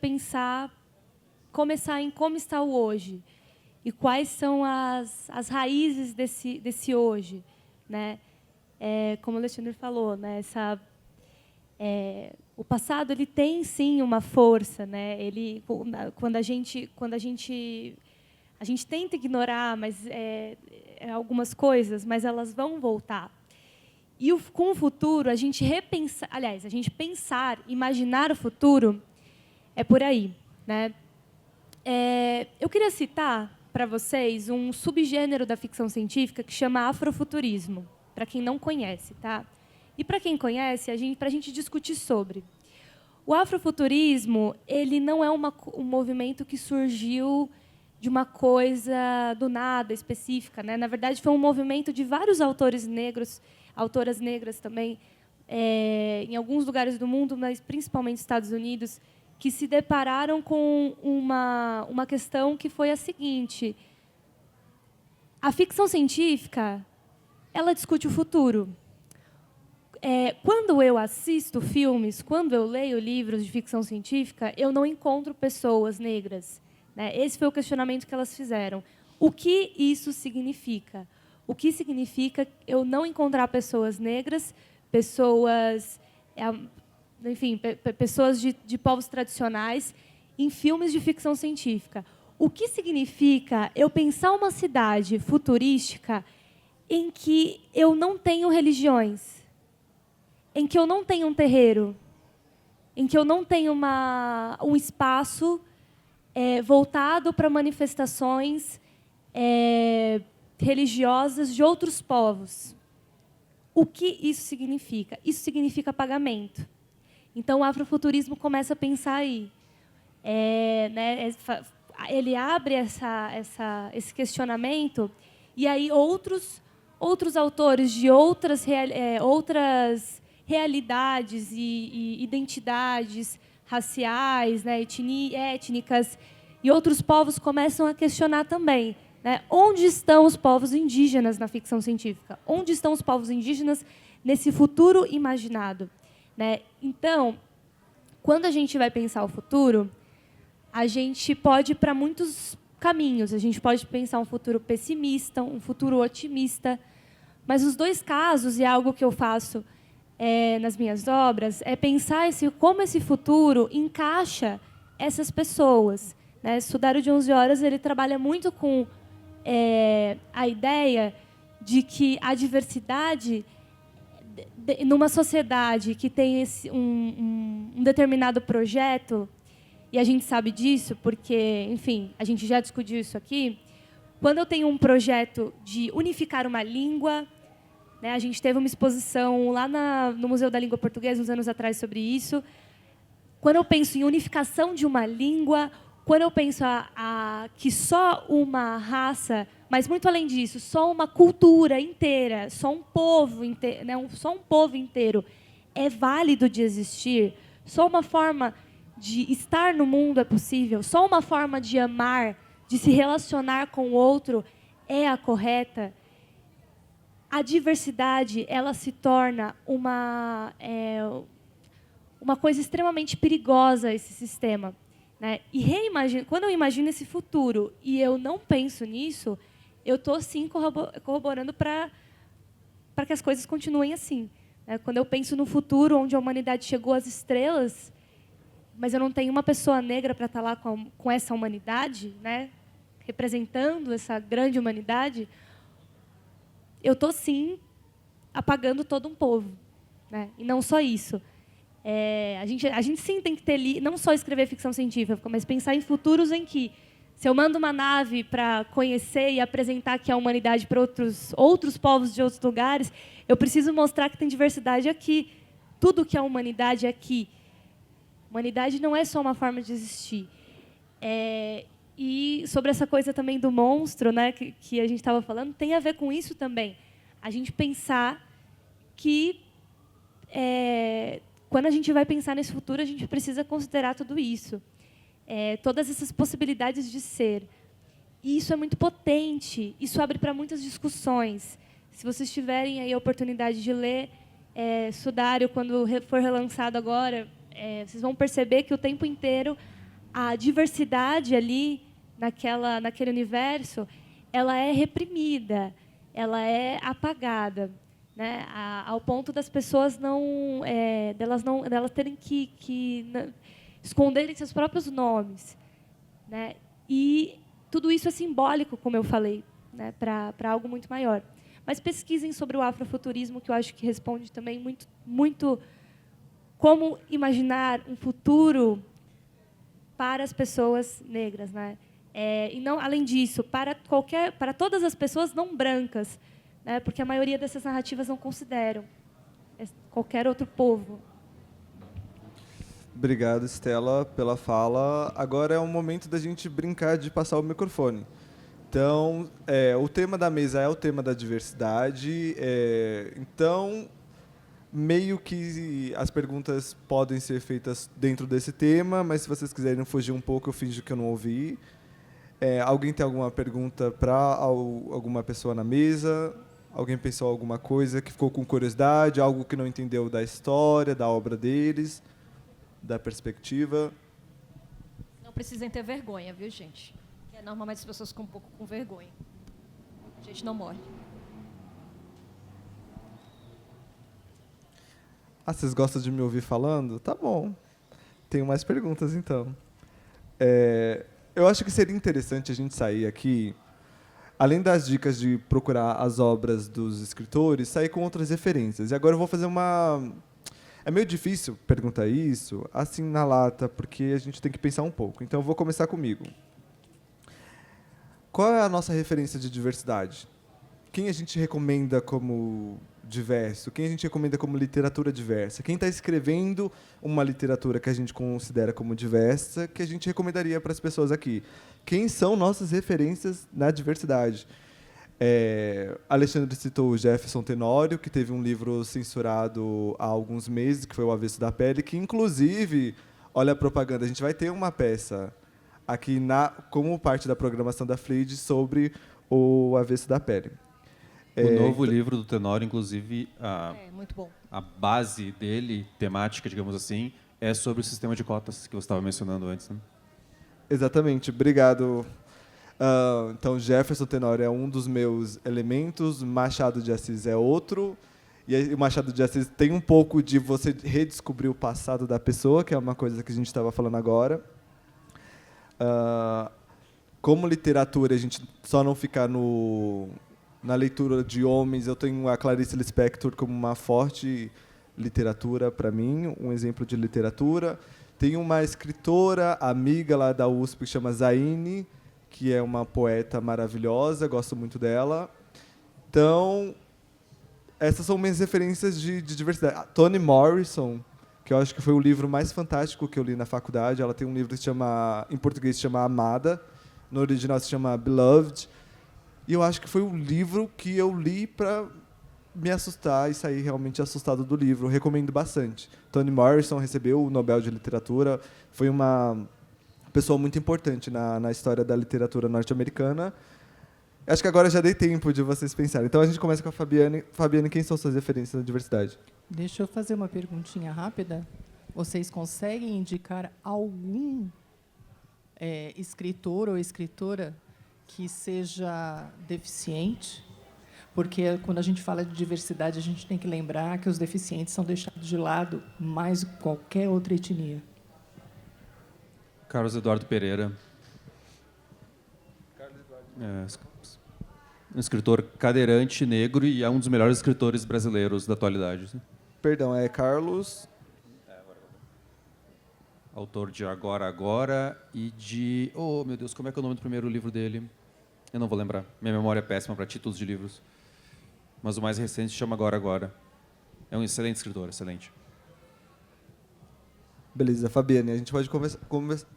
começar em como está o hoje e quais são as raízes desse hoje, né? Como o Alexandre falou, né, o passado ele tem sim uma força, né? Quando a gente tenta ignorar, mas algumas coisas, mas elas vão voltar. E com o futuro, a gente pensar, imaginar o futuro, é por aí, né? Eu queria citar para vocês um subgênero da ficção científica que chama afrofuturismo, para quem não conhece, tá? E para quem conhece, para a gente discutir sobre. O afrofuturismo, ele não é um movimento que surgiu de uma coisa do nada específica, né? Na verdade, foi um movimento de vários autores negros, autoras negras também, em alguns lugares do mundo, mas principalmente nos Estados Unidos, que se depararam com uma questão que foi a seguinte: a ficção científica, ela discute o futuro. Quando eu assisto filmes, quando eu leio livros de ficção científica, eu não encontro pessoas negras. Esse foi o questionamento que elas fizeram. O que isso significa? O que significa eu não encontrar pessoas negras, pessoas, enfim, pessoas de povos tradicionais em filmes de ficção científica? O que significa eu pensar uma cidade futurística em que eu não tenho religiões, em que eu não tenho um terreiro, em que eu não tenho um espaço voltado para manifestações religiosas de outros povos? O que isso significa? Isso significa apagamento. Então, o afrofuturismo começa a pensar aí. Ele abre esse questionamento, e aí outros autores de outras realidades e identidades raciais, né, étnicas, e outros povos começam a questionar também, né, onde estão os povos indígenas na ficção científica? Onde estão os povos indígenas nesse futuro imaginado? Né? Então, quando a gente vai pensar o futuro, a gente pode ir para muitos caminhos. A gente pode pensar um futuro pessimista, um futuro otimista, mas os dois casos, e é algo que eu faço nas minhas obras, é pensar como esse futuro encaixa essas pessoas. Né? Sudário de 11 Horas ele trabalha muito com a ideia de que a diversidade, numa sociedade que tem um determinado projeto, e a gente sabe disso porque, enfim, a gente já discutiu isso aqui, quando eu tenho um projeto de unificar uma língua, né, a gente teve uma exposição lá no Museu da Língua Portuguesa, uns anos atrás, sobre isso. Quando eu penso em unificação de uma língua, quando eu penso que só uma raça, mas muito além disso, só uma cultura inteira, só um povo inteiro, né, só um povo inteiro é válido de existir, só uma forma de estar no mundo é possível, só uma forma de amar, de se relacionar com o outro é a correta, a diversidade ela se torna uma coisa extremamente perigosa, esse sistema. Né? E quando eu imagino esse futuro e eu não penso nisso, eu estou, sim, corroborando para que as coisas continuem assim. Né? Quando eu penso no futuro onde a humanidade chegou às estrelas, mas eu não tenho uma pessoa negra para estar lá com essa humanidade, né? Representando essa grande humanidade, eu estou, sim, apagando todo um povo. Né? E não só isso. A gente sim tem que ter não só escrever ficção científica, mas pensar em futuros em que, se eu mando uma nave para conhecer e apresentar aqui a humanidade para outros povos de outros lugares, eu preciso mostrar que tem diversidade aqui. Tudo que é humanidade é aqui. Humanidade não é só uma forma de existir. E sobre essa coisa também do monstro, né, que a gente estava falando, tem a ver com isso também. A gente pensar que, quando a gente vai pensar nesse futuro, a gente precisa considerar tudo isso. Todas essas possibilidades de ser. E isso é muito potente, isso abre para muitas discussões. Se vocês tiverem aí a oportunidade de ler Sudário, quando for relançado agora, vocês vão perceber que o tempo inteiro a diversidade ali, naquele universo, ela é reprimida, ela é apagada. Né? Ao ponto das pessoas delas terem que esconderem seus próprios nomes. Né? E tudo isso é simbólico, como eu falei, né? Para algo muito maior. Mas pesquisem sobre o afrofuturismo, que eu acho que responde também muito, muito como imaginar um futuro para as pessoas negras. Né? E, não, além disso, para todas as pessoas não brancas, né? Porque a maioria dessas narrativas não consideram qualquer outro povo. Obrigado, Estela, pela fala. Agora é o momento da gente brincar de passar o microfone. Então, o tema da mesa é o tema da diversidade. Então, meio que as perguntas podem ser feitas dentro desse tema, mas se vocês quiserem fugir um pouco, eu finjo que eu não ouvi. Alguém tem alguma pergunta para alguma pessoa na mesa? Alguém pensou alguma coisa que ficou com curiosidade, algo que não entendeu da história, da obra deles, da perspectiva? Não precisem ter vergonha, viu, gente? Normalmente as pessoas ficam um pouco com vergonha. A gente não morre. Vocês gostam de me ouvir falando? Tá bom. Tenho mais perguntas, então. Eu acho que seria interessante a gente sair aqui, além das dicas de procurar as obras dos escritores, sair com outras referências. E agora eu vou fazer uma... É meio difícil perguntar isso assim na lata, porque a gente tem que pensar um pouco. Então eu vou começar comigo. Qual é a nossa referência de diversidade? Quem a gente recomenda como diverso? Quem a gente recomenda como literatura diversa? Quem está escrevendo uma literatura que a gente considera como diversa, que a gente recomendaria para as pessoas aqui? Quem são nossas referências na diversidade? Alexandre citou o Jefferson Tenório, que teve um livro censurado há alguns meses, que foi O Avesso da Pele, que, inclusive, olha a propaganda, a gente vai ter uma peça aqui como parte da programação da FLID sobre o Avesso da Pele. O novo livro do Tenório, inclusive, muito bom. A base dele, temática, digamos assim, é sobre o sistema de cotas que você estava mencionando antes. Né? Exatamente. Obrigado. Então, Jefferson Tenório é um dos meus elementos, Machado de Assis é outro. E aí, o Machado de Assis tem um pouco de você redescobrir o passado da pessoa, que é uma coisa que a gente estava falando agora. Como literatura, a gente só não ficar na leitura de homens, eu tenho a Clarice Lispector como uma forte literatura para mim, um exemplo de literatura. Tem uma escritora amiga lá da USP que chama Zaine, que é uma poeta maravilhosa, gosto muito dela. Então, essas são minhas referências de diversidade. A Toni Morrison, que eu acho que foi o livro mais fantástico que eu li na faculdade. Ela tem um livro que se chama, em português se chama Amada, no original se chama Beloved. E eu acho que foi o livro que eu li para me assustar e sair realmente assustado do livro. Eu recomendo bastante. Toni Morrison recebeu o Nobel de Literatura, foi uma pessoa muito importante na história da literatura norte-americana. Acho que agora já dei tempo de vocês pensarem. Então a gente começa com a Fabiane. Fabiane, quem são suas referências na diversidade? Deixa eu fazer uma perguntinha rápida. Vocês conseguem indicar algum escritor ou escritora que seja deficiente? Porque quando a gente fala de diversidade, a gente tem que lembrar que os deficientes são deixados de lado mais que qualquer outra etnia. Carlos Eduardo Pereira. Um escritor cadeirante, negro, e é um dos melhores escritores brasileiros da atualidade. Perdão, é Carlos... Autor de Agora, Agora e de... Oh, meu Deus, como é que é o nome do primeiro livro dele? Eu não vou lembrar. Minha memória é péssima para títulos de livros. Mas o mais recente se chama Agora, Agora. É um excelente escritor, excelente. Beleza, Fabiane, a gente pode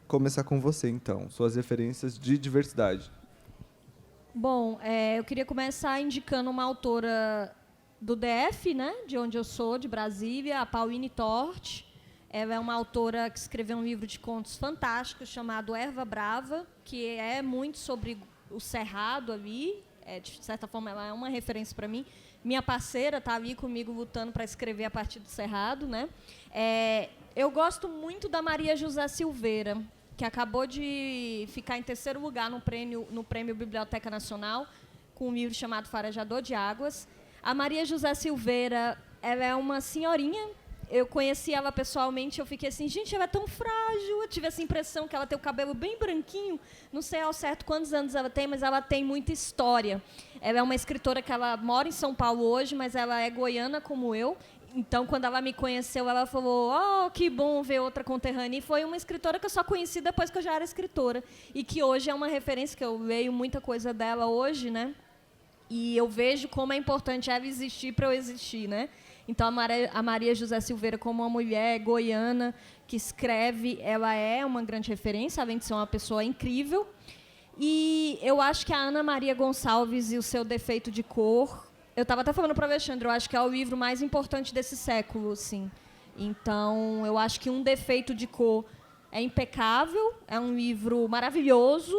começar com você, então. Suas referências de diversidade. Bom, eu queria começar indicando uma autora do DF, né, de onde eu sou, de Brasília, a Pauline Tort. Ela é uma autora que escreveu um livro de contos fantásticos chamado Erva Brava, que é muito sobre o Cerrado ali. De certa forma, ela é uma referência para mim. Minha parceira está ali comigo lutando para escrever a partir do Cerrado, né? Eu gosto muito da Maria José Silveira, que acabou de ficar em terceiro lugar no prêmio Biblioteca Nacional, com um livro chamado Farejador de Águas. A Maria José Silveira, ela é uma senhorinha. Eu conheci ela pessoalmente, eu fiquei assim, gente, ela é tão frágil. Eu tive essa impressão que ela tem o cabelo bem branquinho. Não sei ao certo quantos anos ela tem, mas ela tem muita história. Ela é uma escritora que ela mora em São Paulo hoje, mas ela é goiana como eu. Então, quando ela me conheceu, ela falou, oh, que bom ver outra conterrânea. E foi uma escritora que eu só conheci depois que eu já era escritora. E que hoje é uma referência, que eu leio muita coisa dela hoje, né? E eu vejo como é importante ela existir para eu existir, né? Então, a Maria José Silveira, como uma mulher goiana que escreve, ela é uma grande referência, além de ser uma pessoa incrível. E eu acho que a Ana Maria Gonçalves e o seu Defeito de Cor... Eu estava até falando para o Alexandre, eu acho que é o livro mais importante desse século, assim. Então, eu acho que Um Defeito de Cor é impecável, é um livro maravilhoso.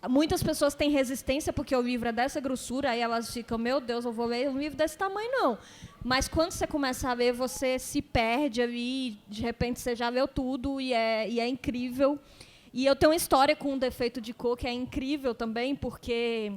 Muitas pessoas têm resistência porque o livro é dessa grossura, aí elas ficam, meu Deus, eu vou ler um livro desse tamanho, não. Mas quando você começa a ler, você se perde ali, de repente você já leu tudo e é incrível. E eu tenho uma história com Um Defeito de Cor que é incrível também, porque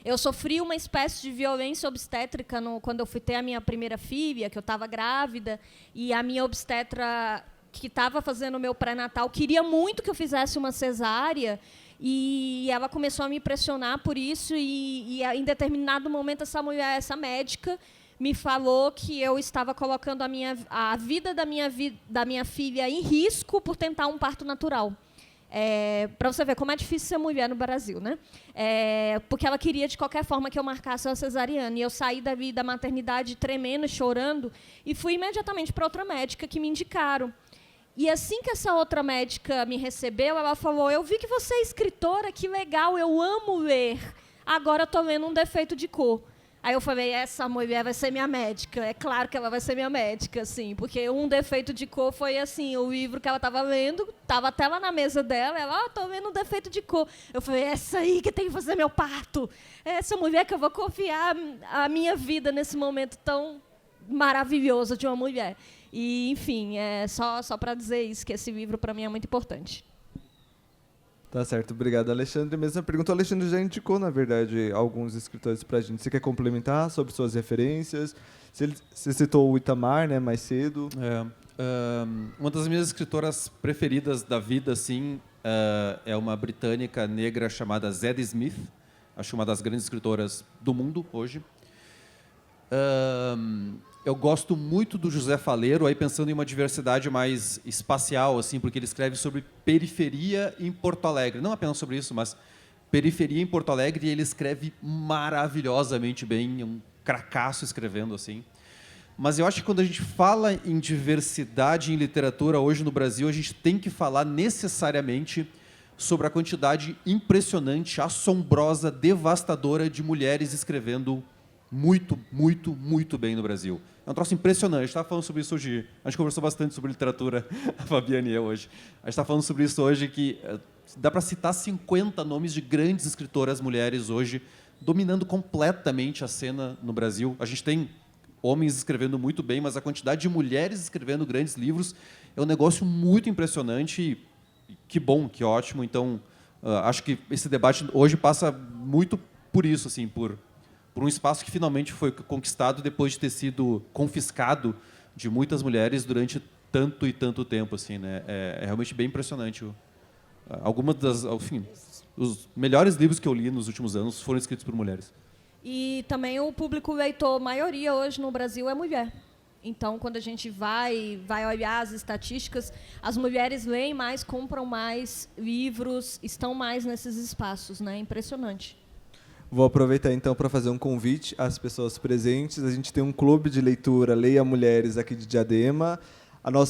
eu sofri uma espécie de violência obstétrica quando eu fui ter a minha primeira filha, que eu estava grávida, e a minha obstetra, que estava fazendo o meu pré-natal, queria muito que eu fizesse uma cesárea, e ela começou a me pressionar por isso, e em determinado momento essa médica me falou que eu estava colocando a vida da minha filha em risco por tentar um parto natural. Para você ver como é difícil ser mulher no Brasil, né? Porque ela queria, de qualquer forma, que eu marcasse uma cesariana. E eu saí da maternidade tremendo, chorando, e fui imediatamente para outra médica que me indicaram. E assim que essa outra médica me recebeu, ela falou, eu vi que você é escritora, que legal, eu amo ler. Agora estou lendo Um Defeito de Cor. Aí eu falei, essa mulher vai ser minha médica. É claro que ela vai ser minha médica, assim, porque Um Defeito de Cor foi assim, o livro que ela estava lendo, estava até lá na mesa dela, ela, estou lendo Um Defeito de Cor. Eu falei, essa aí que tem que fazer meu parto. Essa mulher que eu vou confiar a minha vida nesse momento tão maravilhoso de uma mulher. E, enfim, só para dizer isso, que esse livro, para mim, é muito importante. Tá certo, obrigado, Alexandre. Mesma pergunta, o Alexandre já indicou, na verdade, alguns escritores para a gente. Você quer complementar sobre suas referências? Você citou o Itamar, né, mais cedo. Uma das minhas escritoras preferidas da vida, assim, é uma britânica negra chamada Zadie Smith. Acho uma das grandes escritoras do mundo hoje. Eu gosto muito do José Faleiro, aí pensando em uma diversidade mais espacial, assim, porque ele escreve sobre periferia em Porto Alegre. Não apenas sobre isso, mas periferia em Porto Alegre, e ele escreve maravilhosamente bem, é um cracaço escrevendo assim. Mas eu acho que quando a gente fala em diversidade em literatura hoje no Brasil, a gente tem que falar necessariamente sobre a quantidade impressionante, assombrosa, devastadora de mulheres escrevendo muito, muito, muito bem no Brasil. É um troço impressionante. A gente estava falando sobre isso hoje. A gente conversou bastante sobre literatura, a Fabiana e eu hoje. A gente está falando sobre isso hoje, que dá para citar 50 nomes de grandes escritoras mulheres hoje, dominando completamente a cena no Brasil. A gente tem homens escrevendo muito bem, mas a quantidade de mulheres escrevendo grandes livros é um negócio muito impressionante. E que bom, que ótimo. Então, acho que esse debate hoje passa muito por isso, assim, por um espaço que finalmente foi conquistado depois de ter sido confiscado de muitas mulheres durante tanto e tanto tempo, assim, né? É realmente bem impressionante. Algumas das, enfim, os melhores livros que eu li nos últimos anos foram escritos por mulheres. E também o público leitor, maioria hoje no Brasil é mulher. Então, quando a gente vai olhar as estatísticas, as mulheres leem mais, compram mais livros, estão mais nesses espaços, né? Impressionante. Vou aproveitar, então, para fazer um convite às pessoas presentes. A gente tem um clube de leitura Leia Mulheres aqui de Diadema.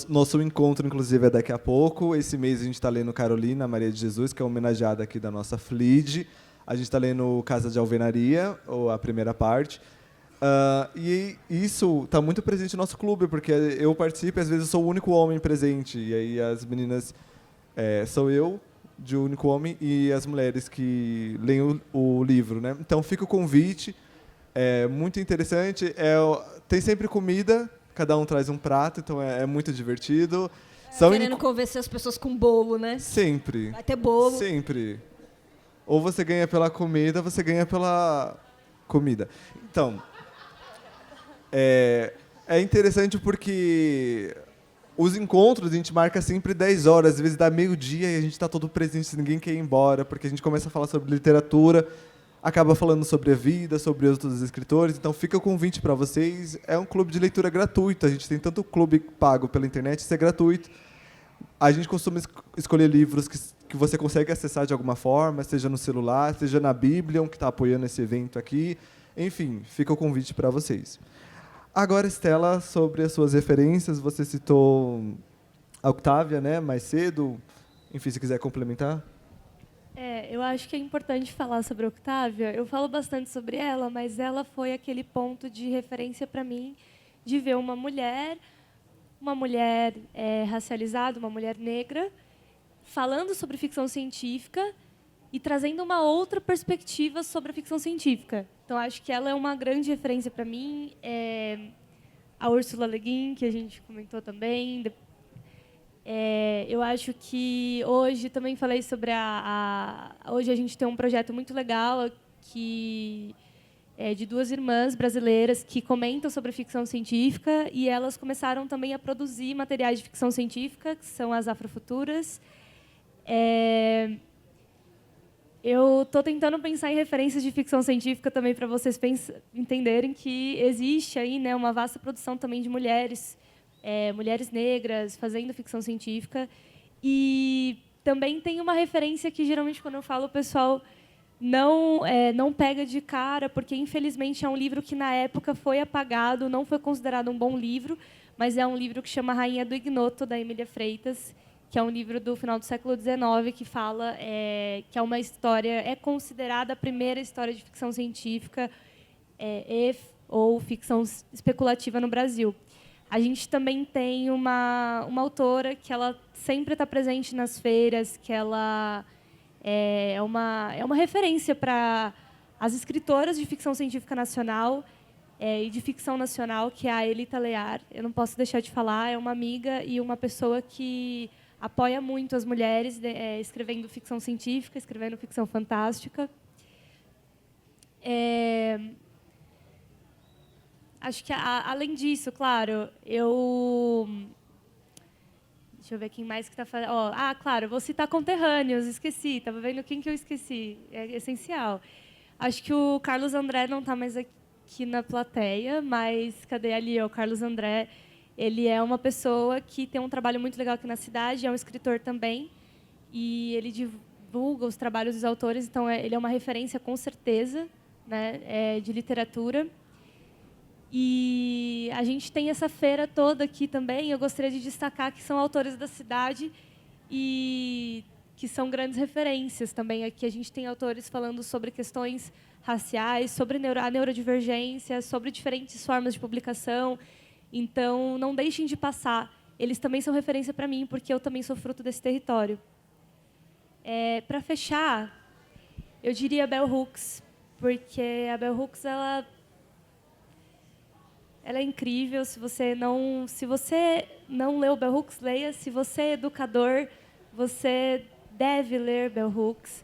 Nosso encontro, inclusive, é daqui a pouco. Esse mês a gente está lendo Carolina Maria de Jesus, que é homenageada aqui da nossa FLID. A gente está lendo Casa de Alvenaria, ou a primeira parte. E isso está muito presente no nosso clube, porque eu participo e, às vezes, eu sou o único homem presente. E aí as meninas... sou eu, de único homem, e as mulheres que leem o livro, né? Então fica o convite, é muito interessante, tem sempre comida, cada um traz um prato, então é muito divertido. Querendo convencer as pessoas com bolo, né? Sempre. Vai ter bolo. Sempre. Ou você ganha pela comida, você ganha pela comida. Então, é interessante porque os encontros a gente marca sempre 10 horas, às vezes dá meio-dia e a gente está todo presente, ninguém quer ir embora, porque a gente começa a falar sobre literatura, acaba falando sobre a vida, sobre outros escritores. Então fica o convite para vocês. É um clube de leitura gratuito, a gente tem tanto clube pago pela internet, isso é gratuito. A gente costuma escolher livros que você consegue acessar de alguma forma, seja no celular, seja na Bíblia, que está apoiando esse evento aqui. Enfim, fica o convite para vocês. Agora, Estela, sobre as suas referências, você citou a Octávia, né, mais cedo. Enfim, se quiser complementar. Eu acho que é importante falar sobre a Octávia. Eu falo bastante sobre ela, mas ela foi aquele ponto de referência para mim de ver uma mulher racializada, uma mulher negra, falando sobre ficção científica e trazendo uma outra perspectiva sobre a ficção científica. Então, acho que ela é uma grande referência para mim. A Ursula Le Guin, que a gente comentou também. Eu acho que hoje também falei sobre hoje a gente tem um projeto muito legal que de duas irmãs brasileiras que comentam sobre ficção científica, e elas começaram também a produzir materiais de ficção científica, que são as Afrofuturas. Eu estou tentando pensar em referências de ficção científica também para vocês entenderem que existe aí, né, uma vasta produção também de mulheres, mulheres negras fazendo ficção científica. E também tem uma referência que, geralmente, quando eu falo, o pessoal não pega de cara, porque, infelizmente, é um livro que, na época, foi apagado, não foi considerado um bom livro, mas é um livro que chama Rainha do Ignoto, da Emília Freitas, que é um livro do final do século XIX, que fala que é uma história, é considerada a primeira história de ficção científica ou ficção especulativa no Brasil. A gente também tem uma autora que ela sempre está presente nas feiras, que ela é uma referência para as escritoras de ficção científica nacional e de ficção nacional, que é a Elita Lear. Eu não posso deixar de falar, é uma amiga e uma pessoa que apoia muito as mulheres escrevendo ficção científica, escrevendo ficção fantástica. Acho que, além disso, claro, deixa eu ver quem mais que está fazendo. Claro, vou citar conterrâneos, esqueci. Estava vendo quem que eu esqueci. É essencial. Acho que o Carlos André não está mais aqui na plateia, mas cadê ali? O Carlos André, ele é uma pessoa que tem um trabalho muito legal aqui na cidade, é um escritor também, e ele divulga os trabalhos dos autores, então ele é uma referência, com certeza, né, de literatura. E a gente tem essa feira toda aqui também. Eu gostaria de destacar que são autores da cidade e que são grandes referências também. Aqui a gente tem autores falando sobre questões raciais, sobre a neurodivergência, sobre diferentes formas de publicação. Então, não deixem de passar. Eles também são referência para mim, porque eu também sou fruto desse território. Para fechar, eu diria Bell Hooks, porque a Bell Hooks ela é incrível. Se você não leu Bell Hooks, leia. Se você é educador, você deve ler Bell Hooks.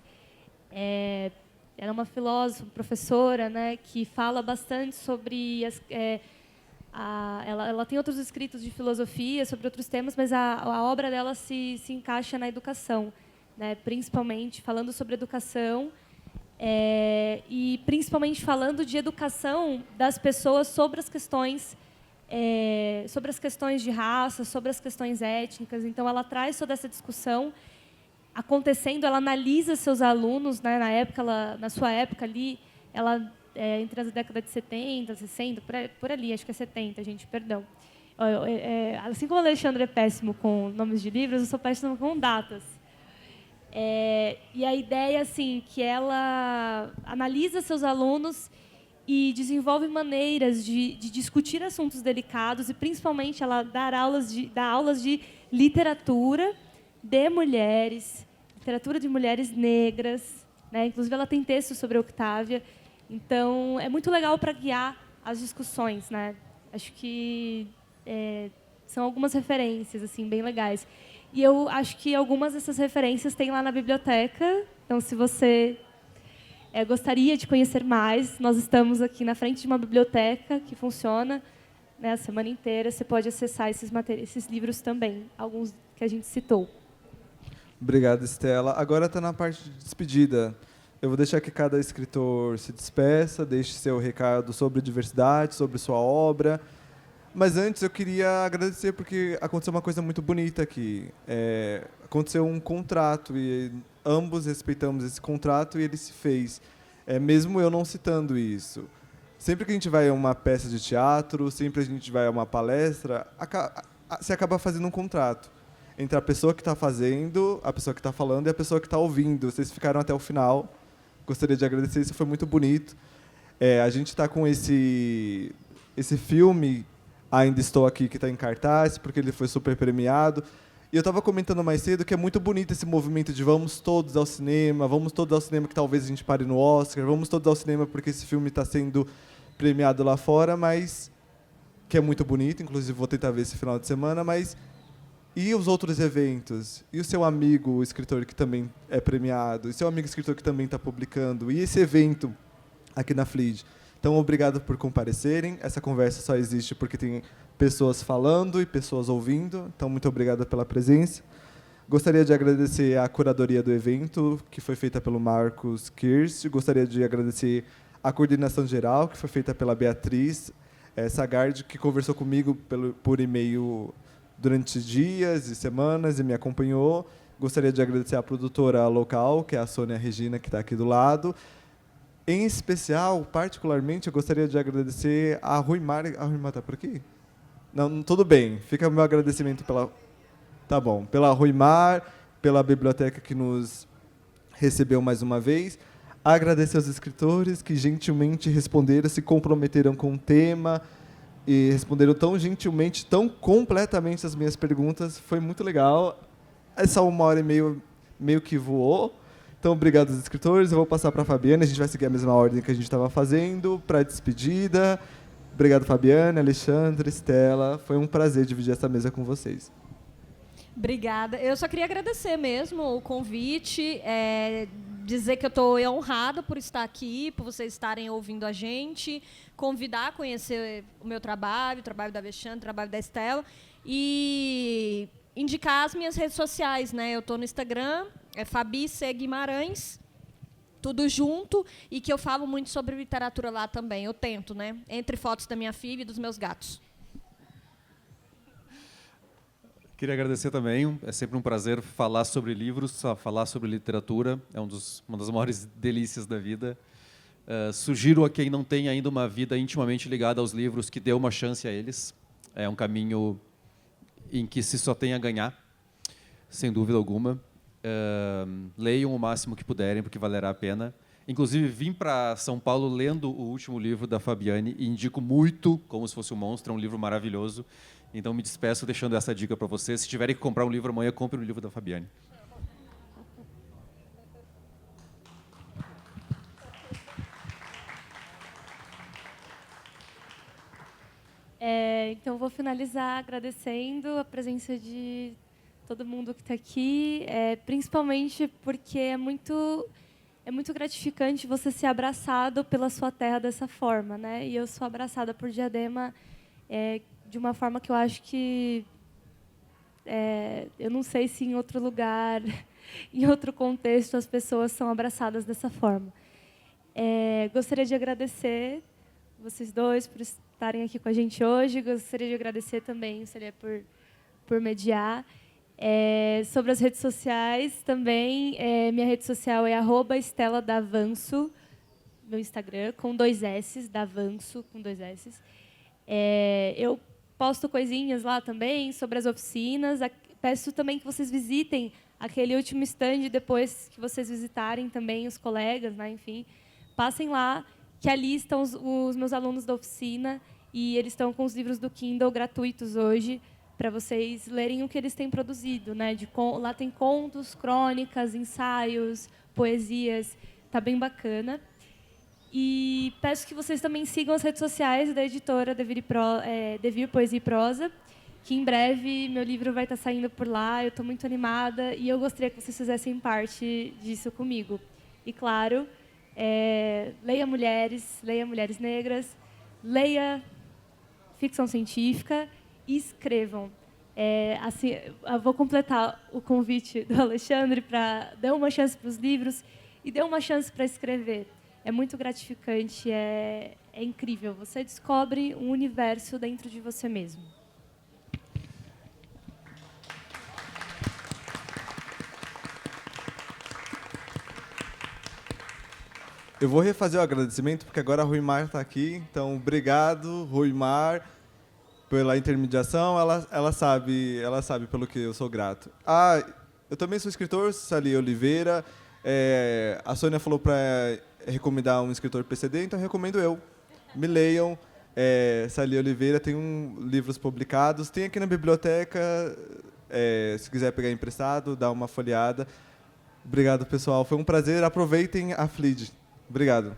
Ela é uma filósofa, professora, né, que fala bastante sobre ela tem outros escritos de filosofia sobre outros temas, mas a obra dela se encaixa na educação, né, principalmente falando sobre educação. E principalmente falando de educação das pessoas sobre as questões de raça, sobre as questões étnicas. Então, ela traz toda essa discussão acontecendo, ela analisa seus alunos, né, na sua época ali, ela entre as décadas de 70, 60, por ali, acho que é 70, gente, perdão. Assim como o Alexandre é péssimo com nomes de livros, eu sou péssimo com datas. E a ideia, assim, que ela analisa seus alunos e desenvolve maneiras de discutir assuntos delicados, e principalmente ela dá aulas de literatura de mulheres, literatura de mulheres negras, né? Inclusive ela tem textos sobre a Octávia. Então é muito legal para guiar as discussões, né? Acho que são algumas referências assim bem legais. E eu acho que algumas dessas referências tem lá na biblioteca. Então, se você gostaria de conhecer mais, nós estamos aqui na frente de uma biblioteca que funciona, né, a semana inteira. Você pode acessar esses livros também, alguns que a gente citou. Obrigado, Estela. Agora está na parte de despedida. Eu vou deixar que cada escritor se despeça, deixe seu recado sobre diversidade, sobre sua obra. Mas antes eu queria agradecer porque aconteceu uma coisa muito bonita aqui. Aconteceu um contrato e ambos respeitamos esse contrato e ele se fez, mesmo eu não citando isso. Sempre que a gente vai a uma peça de teatro, sempre que a gente vai a uma palestra, se acaba fazendo um contrato entre a pessoa que está fazendo, a pessoa que está falando e a pessoa que está ouvindo. Vocês ficaram até o final. Gostaria de agradecer, isso foi muito bonito. A gente está com esse filme, Ainda Estou Aqui, que está em cartaz, porque ele foi super premiado. E eu estava comentando mais cedo que é muito bonito esse movimento de vamos todos ao cinema que talvez a gente pare no Oscar, vamos todos ao cinema porque esse filme está sendo premiado lá fora, mas que é muito bonito, inclusive vou tentar ver esse final de semana, mas e os outros eventos? E o seu amigo, o escritor que também é premiado? E seu amigo escritor que também está publicando? E esse evento aqui na FLID? Então, obrigado por comparecerem. Essa conversa só existe porque tem pessoas falando e pessoas ouvindo. Então, muito obrigado pela presença. Gostaria de agradecer a curadoria do evento, que foi feita pelo Marcos Kirst. Gostaria de agradecer a coordenação geral, que foi feita pela Beatriz Sagard, que conversou comigo por e-mail durante dias e semanas e me acompanhou. Gostaria de agradecer a produtora local, que é a Sônia Regina, que está aqui do lado. Em especial, particularmente, eu gostaria de agradecer a Ruimar. A Ruimar está por aqui? Não, tudo bem. Fica o meu agradecimento pela... Tá bom. Pela Ruimar, pela biblioteca que nos recebeu mais uma vez. Agradecer aos escritores que gentilmente responderam, se comprometeram com o tema e responderam tão gentilmente, tão completamente as minhas perguntas. Foi muito legal. Essa 1h30 meio que voou. Então, obrigado aos escritores. Eu vou passar para a Fabiana. A gente vai seguir a mesma ordem que a gente estava fazendo para a despedida. Obrigado, Fabiana, Alexandre, Estela. Foi um prazer dividir essa mesa com vocês. Obrigada. Eu só queria agradecer mesmo o convite, dizer que eu estou honrada por estar aqui, por vocês estarem ouvindo a gente, convidar a conhecer o meu trabalho, o trabalho da Alexandre, o trabalho da Estela, e indicar as minhas redes sociais, né? Eu estou no Instagram, Fabi C. Guimarães, tudo junto, e que eu falo muito sobre literatura lá também. Eu tento, né? Entre fotos da minha filha e dos meus gatos. Queria agradecer também. É sempre um prazer falar sobre livros, falar sobre literatura. É uma das maiores delícias da vida. Sugiro a quem não tem ainda uma vida intimamente ligada aos livros que dê uma chance a eles. É um caminho em que se só tem a ganhar, sem dúvida alguma. Leiam o máximo que puderem, porque valerá a pena. Inclusive, vim para São Paulo lendo o último livro da Fabiane e indico muito, Como se fosse um monstro, é um livro maravilhoso. Então, me despeço deixando essa dica para vocês. Se tiverem que comprar um livro amanhã, compre o livro da Fabiane. Então, vou finalizar agradecendo a presença de todo mundo que está aqui, principalmente porque é muito gratificante você ser abraçado pela sua terra dessa forma, né? E eu sou abraçada por Diadema de uma forma que eu acho que eu não sei se em outro lugar, em outro contexto, as pessoas são abraçadas dessa forma. Gostaria de agradecer vocês dois por estarem aqui com a gente hoje. Gostaria de agradecer também o Celia por mediar. Sobre as redes sociais também, minha rede social é @EstelaDavanço, meu Instagram, com 2 S, Davanço, com 2 S. Eu posto coisinhas lá também sobre as oficinas. Peço também que vocês visitem aquele último stand depois que vocês visitarem também os colegas, né? Enfim, passem lá, que ali estão os meus alunos da oficina e eles estão com os livros do Kindle gratuitos hoje para vocês lerem o que eles têm produzido, né? Lá tem contos, crônicas, ensaios, poesias, tá bem bacana. E peço que vocês também sigam as redes sociais da editora Devir Poesia e Prosa, que em breve meu livro vai estar saindo por lá. Eu estou muito animada e eu gostaria que vocês fizessem parte disso comigo. E, claro, leia mulheres negras, leia ficção científica e escrevam. Assim, eu vou completar o convite do Alexandre para dar uma chance para os livros e dar uma chance para escrever. É muito gratificante, é incrível. Você descobre um universo dentro de você mesmo. Eu vou refazer o agradecimento, porque agora a Ruimar está aqui. Então, obrigado, Ruimar, pela intermediação. Ela sabe pelo que eu sou grato. Eu também sou escritor, Salia Oliveira. A Sônia falou para recomendar um escritor PCD, então recomendo eu. Me leiam. Salia Oliveira tem livros publicados. Tem aqui na biblioteca, se quiser pegar emprestado, dá uma folheada. Obrigado, pessoal. Foi um prazer. Aproveitem a FLID. Obrigado.